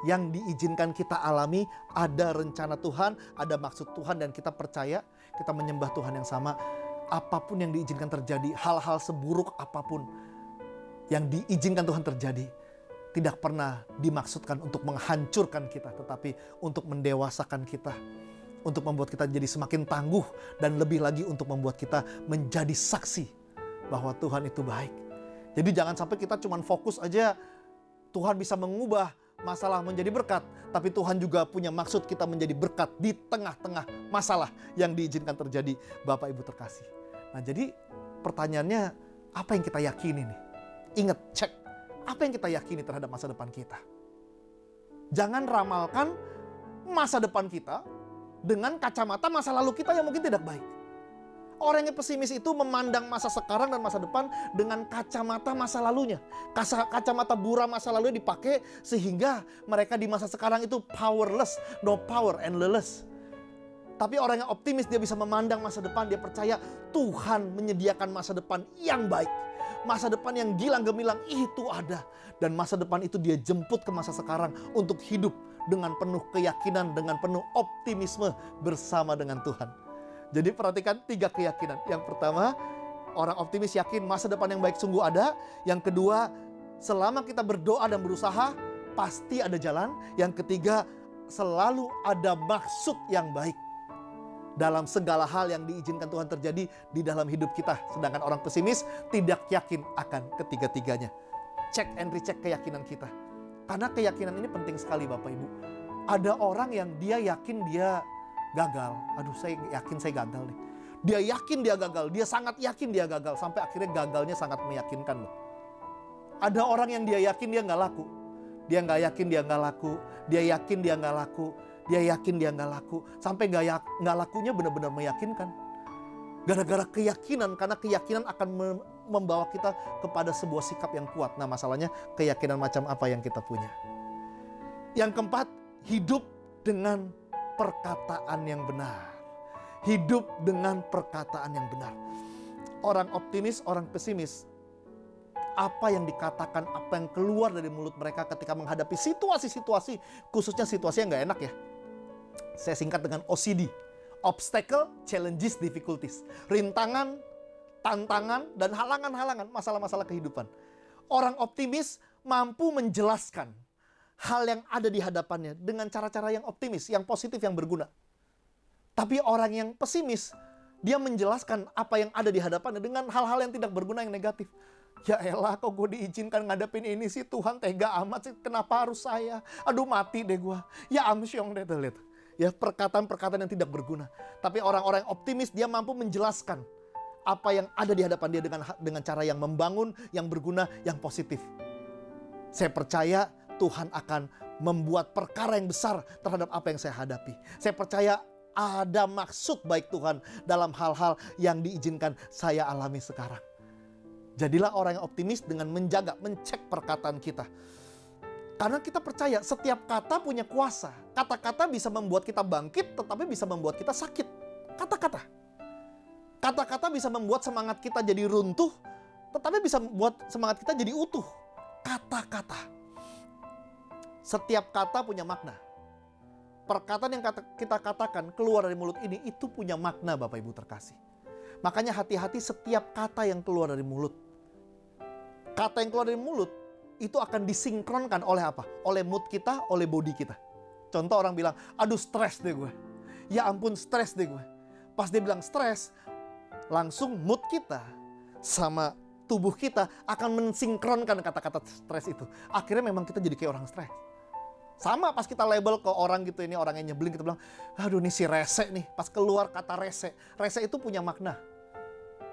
Yang diizinkan kita alami, ada rencana Tuhan, ada maksud Tuhan dan kita percaya, kita menyembah Tuhan yang sama. Apapun yang diizinkan terjadi, hal-hal seburuk apapun yang diizinkan Tuhan terjadi, tidak pernah dimaksudkan untuk menghancurkan kita, tetapi untuk mendewasakan kita, untuk membuat kita jadi semakin tangguh, dan lebih lagi untuk membuat kita menjadi saksi bahwa Tuhan itu baik. Jadi jangan sampai kita cuma fokus aja Tuhan bisa mengubah masalah menjadi berkat, tapi Tuhan juga punya maksud kita menjadi berkat di tengah-tengah masalah yang diizinkan terjadi, Bapak Ibu terkasih. Nah jadi pertanyaannya, apa yang kita yakini nih? Ingat, cek. Apa yang kita yakini terhadap masa depan kita? Jangan ramalkan masa depan kita dengan kacamata masa lalu kita yang mungkin tidak baik. Orang yang pesimis itu memandang masa sekarang dan masa depan dengan kacamata masa lalunya. Kacamata buram masa lalunya dipakai sehingga mereka di masa sekarang itu powerless, no power and lawless. Tapi orang yang optimis dia bisa memandang masa depan, dia percaya Tuhan menyediakan masa depan yang baik. Masa depan yang gilang gemilang itu ada. Dan masa depan itu dia jemput ke masa sekarang untuk hidup dengan penuh keyakinan, dengan penuh optimisme bersama dengan Tuhan. Jadi perhatikan 3 keyakinan. Yang pertama, orang optimis yakin masa depan yang baik sungguh ada. Yang kedua, selama kita berdoa dan berusaha, pasti ada jalan. Yang ketiga, selalu ada maksud yang baik dalam segala hal yang diizinkan Tuhan terjadi di dalam hidup kita. Sedangkan orang pesimis tidak yakin akan ketiga-tiganya. Cek and recheck keyakinan kita. Karena keyakinan ini penting sekali Bapak Ibu. Ada orang yang dia yakin dia gagal. Aduh, saya yakin saya gagal nih. Dia yakin dia gagal. Dia sangat yakin dia gagal. Sampai akhirnya gagalnya sangat meyakinkan loh. Ada orang yang dia yakin dia nggak laku. Dia nggak yakin dia nggak laku. Dia yakin dia nggak laku. Dia yakin dia nggak laku. Sampai nggak lakunya benar-benar meyakinkan. Gara-gara keyakinan. Karena keyakinan akan membawa kita kepada sebuah sikap yang kuat. Nah masalahnya keyakinan macam apa yang kita punya. Yang keempat, hidup dengan perkataan yang benar. Hidup dengan perkataan yang benar. Orang optimis, orang pesimis, apa yang dikatakan, apa yang keluar dari mulut mereka ketika menghadapi situasi-situasi, khususnya situasi yang gak enak ya. Saya singkat dengan OCD. Obstacle, challenges, difficulties. Rintangan, tantangan, dan halangan-halangan, masalah-masalah kehidupan. Orang optimis mampu menjelaskan hal yang ada di hadapannya dengan cara-cara yang optimis, yang positif, yang berguna. Tapi orang yang pesimis, dia menjelaskan apa yang ada di hadapannya dengan hal-hal yang tidak berguna, yang negatif. Ya elah, kok gue diizinkan ngadepin ini sih, Tuhan tega amat sih, kenapa harus saya? Aduh mati deh gue. Ya amsyong deh, lihat. Ya perkataan-perkataan yang tidak berguna. Tapi orang-orang yang optimis, dia mampu menjelaskan apa yang ada di hadapan dia dengan cara yang membangun, yang berguna, yang positif. Saya percaya Tuhan akan membuat perkara yang besar terhadap apa yang saya hadapi. Saya percaya ada maksud baik Tuhan dalam hal-hal yang diizinkan saya alami sekarang. Jadilah orang yang optimis dengan menjaga, mencek perkataan kita. Karena kita percaya setiap kata punya kuasa. Kata-kata bisa membuat kita bangkit, tetapi bisa membuat kita sakit. Kata-kata. Kata-kata bisa membuat semangat kita jadi runtuh, tetapi bisa membuat semangat kita jadi utuh. Kata-kata. Setiap kata punya makna. Perkataan yang kita katakan keluar dari mulut ini, itu punya makna Bapak Ibu terkasih. Makanya hati-hati setiap kata yang keluar dari mulut. Kata yang keluar dari mulut itu akan disinkronkan oleh apa? Oleh mood kita, oleh body kita. Contoh orang bilang, aduh stres deh gue. Ya ampun stres deh gue. Pas dia bilang stres, langsung mood kita sama tubuh kita akan mensinkronkan kata-kata stres itu. Akhirnya memang kita jadi kayak orang stres. Sama pas kita label ke orang gitu, ini orang yang nyebelin, kita bilang, aduh ini si rese nih. Pas keluar kata rese, rese itu punya makna.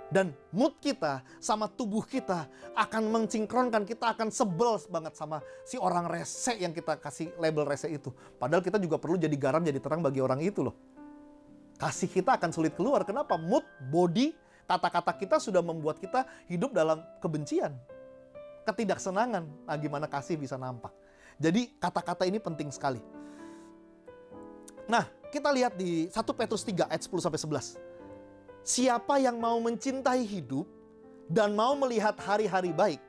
Dan mood kita sama tubuh kita akan mensinkronkan, kita akan sebel banget sama si orang rese yang kita kasih label rese itu. Padahal kita juga perlu jadi garam, jadi terang bagi orang itu loh. Kasih kita akan sulit keluar. Kenapa? Mood, body, kata-kata kita sudah membuat kita hidup dalam kebencian, ketidaksenangan. Nah, gimana kasih bisa nampak? Jadi kata-kata ini penting sekali. Nah, kita lihat di 1 Petrus 3 ayat 10-11. Siapa yang mau mencintai hidup dan mau melihat hari-hari baik,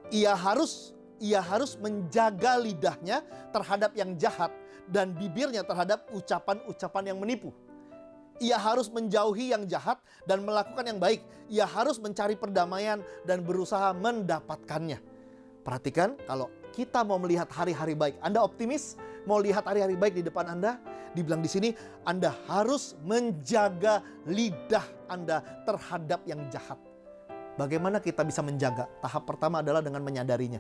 ia harus menjaga lidahnya terhadap yang jahat dan bibirnya terhadap ucapan-ucapan yang menipu. Ia harus menjauhi yang jahat dan melakukan yang baik. Ia harus mencari perdamaian dan berusaha mendapatkannya. Perhatikan, kalau kita mau melihat hari-hari baik, Anda optimis mau lihat hari-hari baik di depan Anda? Dibilang di sini, Anda harus menjaga lidah Anda terhadap yang jahat. Bagaimana kita bisa menjaga? Tahap pertama adalah dengan menyadarinya.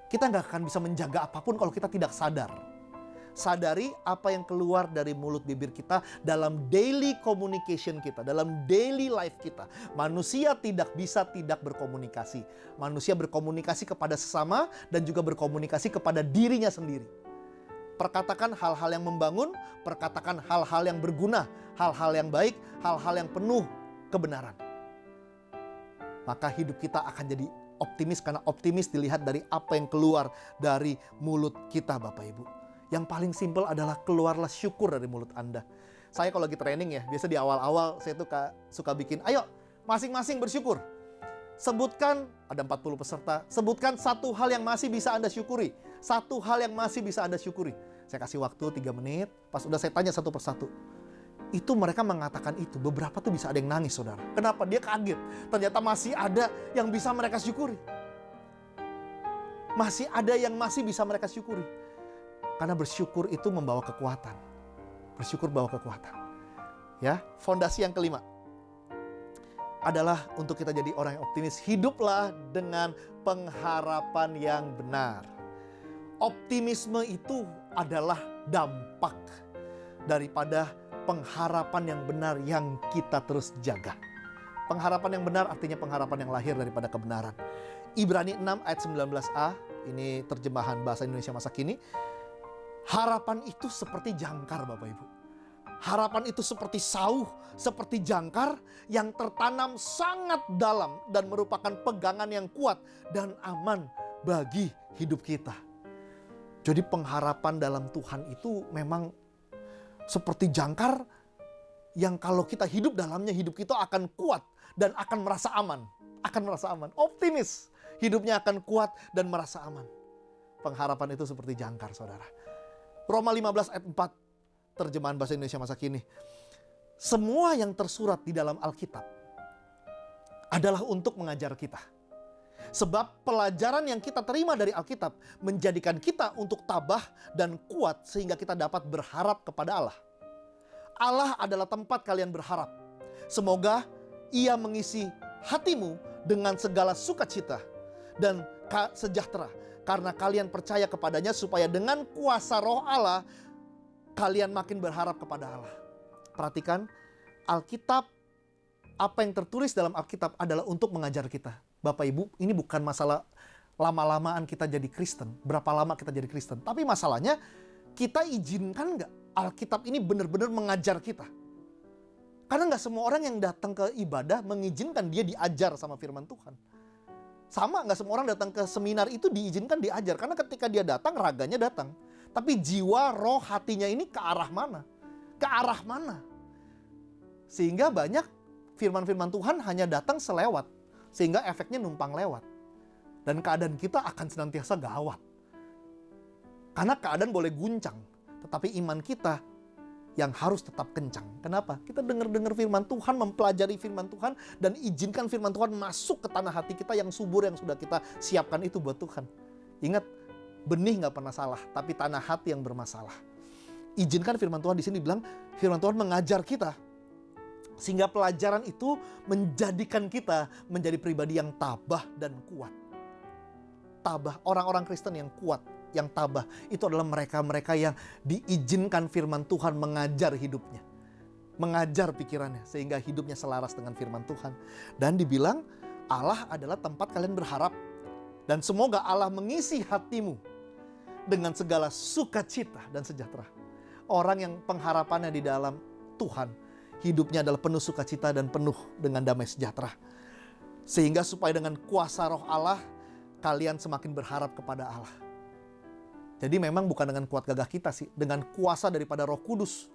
Kita nggak akan bisa menjaga apapun kalau kita tidak sadar. Sadari apa yang keluar dari mulut bibir kita dalam daily communication kita, dalam daily life kita. Manusia tidak bisa tidak berkomunikasi. Manusia berkomunikasi kepada sesama dan juga berkomunikasi kepada dirinya sendiri. Perkatakan hal-hal yang membangun, perkatakan hal-hal yang berguna, hal-hal yang baik, hal-hal yang penuh kebenaran. Maka hidup kita akan jadi optimis, karena optimis dilihat dari apa yang keluar dari mulut kita, Bapak Ibu. Yang paling simpel adalah keluarlah syukur dari mulut Anda. Saya kalau lagi training ya, biasa di awal-awal saya tuh suka bikin, ayo masing-masing bersyukur. Sebutkan, ada 40 peserta, sebutkan satu hal yang masih bisa Anda syukuri. Satu hal yang masih bisa Anda syukuri. Saya kasih waktu 3 menit, pas udah saya tanya satu persatu. Itu mereka mengatakan itu, beberapa tuh bisa ada yang nangis, saudara. Kenapa? Dia kaget. Ternyata masih ada yang bisa mereka syukuri. Masih ada yang masih bisa mereka syukuri. Karena bersyukur itu membawa kekuatan. Bersyukur bawa kekuatan. Ya, fondasi yang kelima adalah untuk kita jadi orang yang optimis. Hiduplah dengan pengharapan yang benar. Optimisme itu adalah dampak daripada pengharapan yang benar yang kita terus jaga. Pengharapan yang benar artinya pengharapan yang lahir daripada kebenaran. Ibrani 6 ayat 19a, ini terjemahan bahasa Indonesia masa kini. Harapan itu seperti jangkar, Bapak Ibu. Harapan itu seperti sauh, seperti jangkar yang tertanam sangat dalam dan merupakan pegangan yang kuat dan aman bagi hidup kita. Jadi pengharapan dalam Tuhan itu memang seperti jangkar yang kalau kita hidup dalamnya, hidup kita akan kuat dan akan merasa aman. Akan merasa aman. Optimis. Hidupnya akan kuat dan merasa aman. Pengharapan itu seperti jangkar, saudara. Roma 15 ayat 4, terjemahan bahasa Indonesia masa kini. Semua yang tersurat di dalam Alkitab adalah untuk mengajar kita. Sebab pelajaran yang kita terima dari Alkitab menjadikan kita untuk tabah dan kuat sehingga kita dapat berharap kepada Allah. Allah adalah tempat kalian berharap. Semoga Ia mengisi hatimu dengan segala sukacita dan sejahtera karena kalian percaya kepadanya, supaya dengan kuasa Roh Allah kalian makin berharap kepada Allah. Perhatikan, Alkitab, apa yang tertulis dalam Alkitab adalah untuk mengajar kita. Bapak Ibu, ini bukan masalah lama-lamaan kita jadi Kristen, berapa lama kita jadi Kristen. Tapi masalahnya, kita izinkan nggak Alkitab ini benar-benar mengajar kita? Karena nggak semua orang yang datang ke ibadah mengizinkan dia diajar sama firman Tuhan. Sama, nggak semua orang datang ke seminar itu diizinkan diajar. Karena ketika dia datang, raganya datang. Tapi jiwa, roh, hatinya ini ke arah mana? Ke arah mana? Sehingga banyak firman-firman Tuhan hanya datang selewat. Sehingga efeknya numpang lewat. Dan keadaan kita akan senantiasa gawat. Karena keadaan boleh guncang. Tetapi iman kita yang harus tetap kencang. Kenapa? Kita dengar firman Tuhan, mempelajari firman Tuhan, dan izinkan firman Tuhan masuk ke tanah hati kita yang subur yang sudah kita siapkan itu buat Tuhan. Ingat, benih nggak pernah salah, tapi tanah hati yang bermasalah. Izinkan firman Tuhan di sini bilang, firman Tuhan mengajar kita, sehingga pelajaran itu menjadikan kita menjadi pribadi yang tabah dan kuat. Tabah, orang-orang Kristen yang kuat, yang tabah, itu adalah mereka-mereka yang diizinkan firman Tuhan mengajar hidupnya. Mengajar pikirannya, sehingga hidupnya selaras dengan firman Tuhan. Dan dibilang, Allah adalah tempat kalian berharap. Dan semoga Allah mengisi hatimu dengan segala sukacita dan sejahtera. Orang yang pengharapannya di dalam Tuhan, hidupnya adalah penuh sukacita dan penuh dengan damai sejahtera. Sehingga supaya dengan kuasa roh Allah, kalian semakin berharap kepada Allah. Jadi memang bukan dengan kuat gagah kita sih, dengan kuasa daripada Roh Kudus.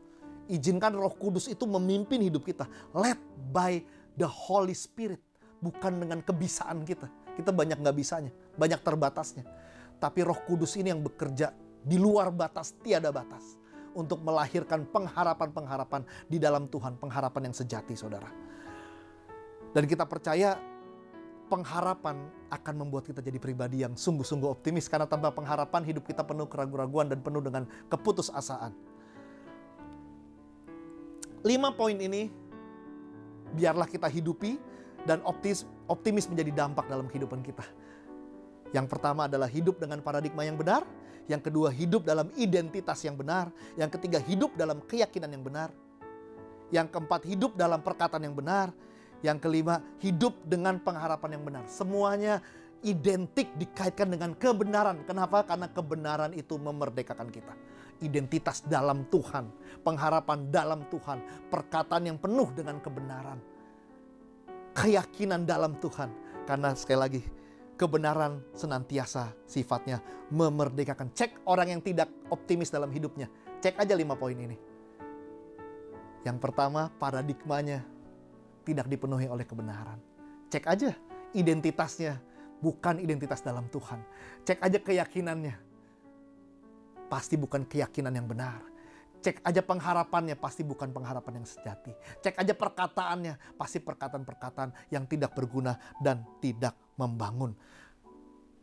Izinkan Roh Kudus itu memimpin hidup kita. Led by the Holy Spirit. Bukan dengan kebisaan kita. Kita banyak gak bisanya, banyak terbatasnya. Tapi Roh Kudus ini yang bekerja di luar batas, tiada batas. Untuk melahirkan pengharapan-pengharapan di dalam Tuhan. Pengharapan yang sejati, saudara. Dan kita percaya pengharapan akan membuat kita jadi pribadi yang sungguh-sungguh optimis. Karena tanpa pengharapan hidup kita penuh keraguan-raguan dan penuh dengan keputusasaan. 5 poin ini biarlah kita hidupi dan optimis menjadi dampak dalam kehidupan kita. Yang pertama adalah hidup dengan paradigma yang benar. Yang kedua, hidup dalam identitas yang benar. Yang ketiga, hidup dalam keyakinan yang benar. Yang keempat, hidup dalam perkataan yang benar. Yang kelima, hidup dengan pengharapan yang benar. Semuanya identik dikaitkan dengan kebenaran. Kenapa? Karena kebenaran itu memerdekakan kita. Identitas dalam Tuhan, pengharapan dalam Tuhan, perkataan yang penuh dengan kebenaran. Keyakinan dalam Tuhan. Karena sekali lagi, kebenaran senantiasa sifatnya memerdekakan. Cek orang yang tidak optimis dalam hidupnya. Cek aja 5 poin ini. Yang pertama, paradigmanya tidak dipenuhi oleh kebenaran. Cek aja identitasnya, bukan identitas dalam Tuhan. Cek aja keyakinannya, pasti bukan keyakinan yang benar. Cek aja pengharapannya, pasti bukan pengharapan yang sejati. Cek aja perkataannya, pasti perkataan-perkataan yang tidak berguna dan tidak membangun.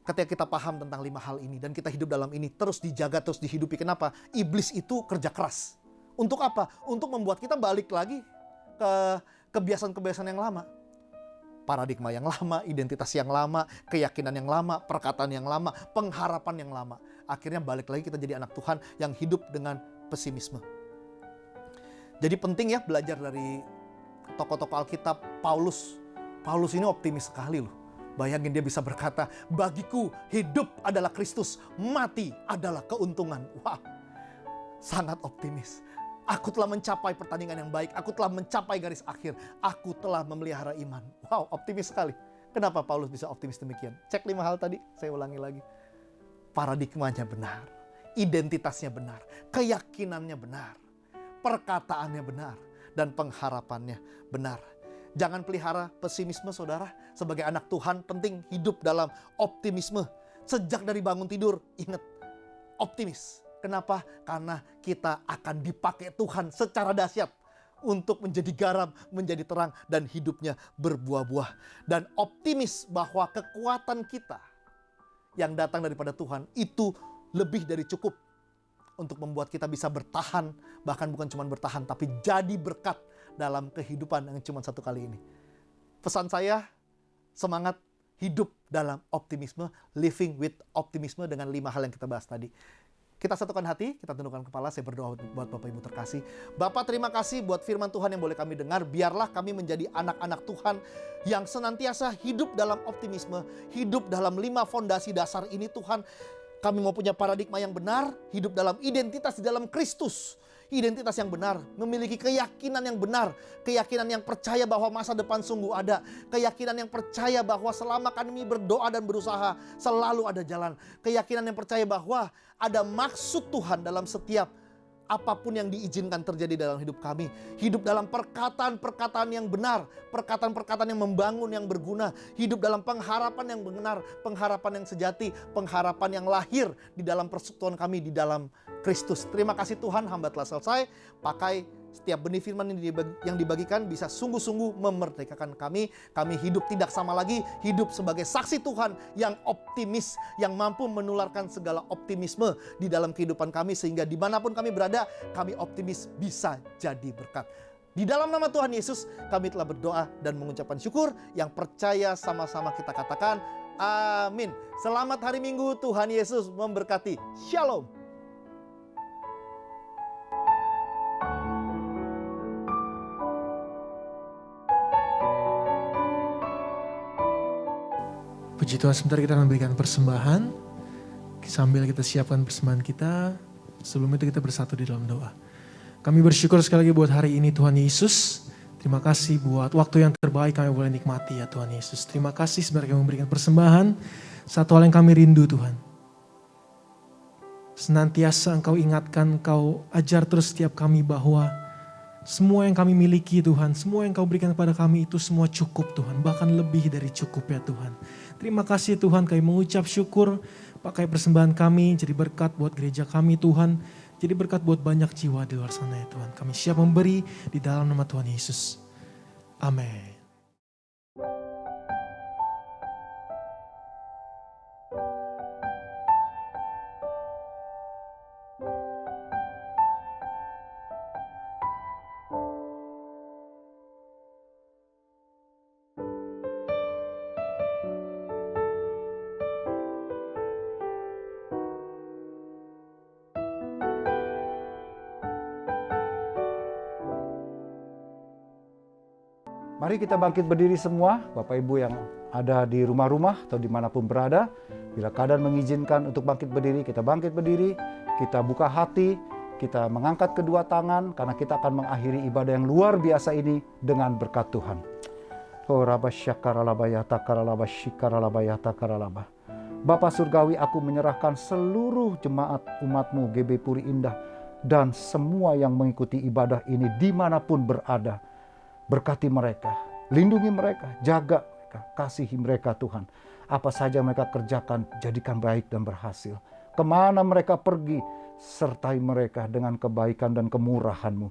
Ketika kita paham tentang 5 hal ini dan kita hidup dalam ini, terus dijaga, terus dihidupi. Kenapa? Iblis itu kerja keras. Untuk apa? Untuk membuat kita balik lagi ke kebiasaan-kebiasaan yang lama. Paradigma yang lama, identitas yang lama, keyakinan yang lama, perkataan yang lama, pengharapan yang lama. Akhirnya balik lagi kita jadi anak Tuhan yang hidup dengan pesimisme. Jadi penting ya belajar dari tokoh-tokoh Alkitab. Paulus ini optimis sekali loh. Bayangin dia bisa berkata, bagiku hidup adalah Kristus, mati adalah keuntungan. Wah, sangat optimis. Aku telah mencapai pertandingan yang baik. Aku telah mencapai garis akhir. Aku telah memelihara iman. Wow, optimis sekali. Kenapa Paulus bisa optimis demikian? Cek 5 hal tadi, saya ulangi lagi. Paradigmanya benar. Identitasnya benar. Keyakinannya benar. Perkataannya benar. Dan pengharapannya benar. Jangan pelihara pesimisme, saudara. Sebagai anak Tuhan, penting hidup dalam optimisme. Sejak dari bangun tidur, ingat, optimis. Kenapa? Karena kita akan dipakai Tuhan secara dahsyat untuk menjadi garam, menjadi terang, dan hidupnya berbuah-buah. Dan optimis bahwa kekuatan kita yang datang daripada Tuhan itu lebih dari cukup untuk membuat kita bisa bertahan, bahkan bukan cuma bertahan, tapi jadi berkat dalam kehidupan yang cuma satu kali ini. Pesan saya, semangat hidup dalam optimisme, living with optimisme dengan 5 hal yang kita bahas tadi. Kita satukan hati, kita tundukkan kepala, saya berdoa buat Bapak Ibu terkasih. Bapak, terima kasih buat firman Tuhan yang boleh kami dengar. Biarlah kami menjadi anak-anak Tuhan yang senantiasa hidup dalam optimisme, hidup dalam 5 fondasi dasar ini Tuhan. Kami mau punya paradigma yang benar, hidup dalam identitas di dalam Kristus. Identitas yang benar, memiliki keyakinan yang benar, keyakinan yang percaya bahwa masa depan sungguh ada, keyakinan yang percaya bahwa selama kami berdoa dan berusaha selalu ada jalan, keyakinan yang percaya bahwa ada maksud Tuhan dalam setiap apapun yang diizinkan terjadi dalam hidup kami. Hidup dalam perkataan-perkataan yang benar, perkataan-perkataan yang membangun, yang berguna. Hidup dalam pengharapan yang benar, pengharapan yang sejati, pengharapan yang lahir di dalam persekutuan kami di dalam Kristus. Terima kasih Tuhan, hamba telah selesai. Pakai setiap benih firman yang dibagikan bisa sungguh-sungguh memerdekakan kami. Kami hidup tidak sama lagi, hidup sebagai saksi Tuhan yang optimis, yang mampu menularkan segala optimisme di dalam kehidupan kami, sehingga dimanapun kami berada, kami optimis bisa jadi berkat. Di dalam nama Tuhan Yesus, kami telah berdoa dan mengucapkan syukur. Yang percaya sama-sama kita katakan, amin. Selamat hari Minggu, Tuhan Yesus memberkati. Shalom. Puji Tuhan, sebentar kita akan memberikan persembahan. Sambil kita siapkan persembahan kita, sebelum itu kita bersatu di dalam doa. Kami bersyukur sekali lagi buat hari ini Tuhan Yesus. Terima kasih buat waktu yang terbaik kami boleh nikmati ya Tuhan Yesus. Terima kasih sebenarnya kami memberikan persembahan. Satu hal yang kami rindu Tuhan. Senantiasa Engkau ingatkan, Engkau ajar terus setiap kami bahwa semua yang kami miliki Tuhan, semua yang Kau berikan kepada kami itu semua cukup Tuhan. Bahkan lebih dari cukup ya Tuhan. Terima kasih Tuhan, kami mengucap syukur. Pakai persembahan kami jadi berkat buat gereja kami Tuhan. Jadi berkat buat banyak jiwa di luar sana ya Tuhan. Kami siap memberi di dalam nama Tuhan Yesus. Amin. Mari kita bangkit berdiri semua, Bapak Ibu yang ada di rumah-rumah atau dimanapun berada. Bila keadaan mengizinkan untuk bangkit berdiri, kita bangkit berdiri, kita buka hati, kita mengangkat kedua tangan karena kita akan mengakhiri ibadah yang luar biasa ini dengan berkat Tuhan. Bapa Surgawi, aku menyerahkan seluruh jemaat umat-Mu GB Puri Indah dan semua yang mengikuti ibadah ini dimanapun berada. Berkati mereka, lindungi mereka, jaga mereka, kasihi mereka Tuhan. Apa saja mereka kerjakan, jadikan baik dan berhasil. Kemana mereka pergi, sertai mereka dengan kebaikan dan kemurahan-Mu.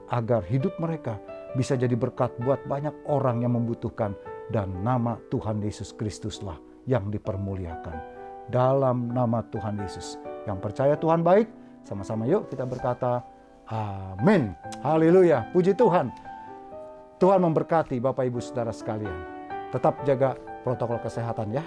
Agar hidup mereka bisa jadi berkat buat banyak orang yang membutuhkan. Dan nama Tuhan Yesus Kristuslah yang dipermuliakan. Dalam nama Tuhan Yesus. Yang percaya Tuhan baik, sama-sama yuk kita berkata, amin. Haleluya, puji Tuhan. Tuhan memberkati Bapak Ibu Saudara sekalian. Tetap jaga protokol kesehatan ya.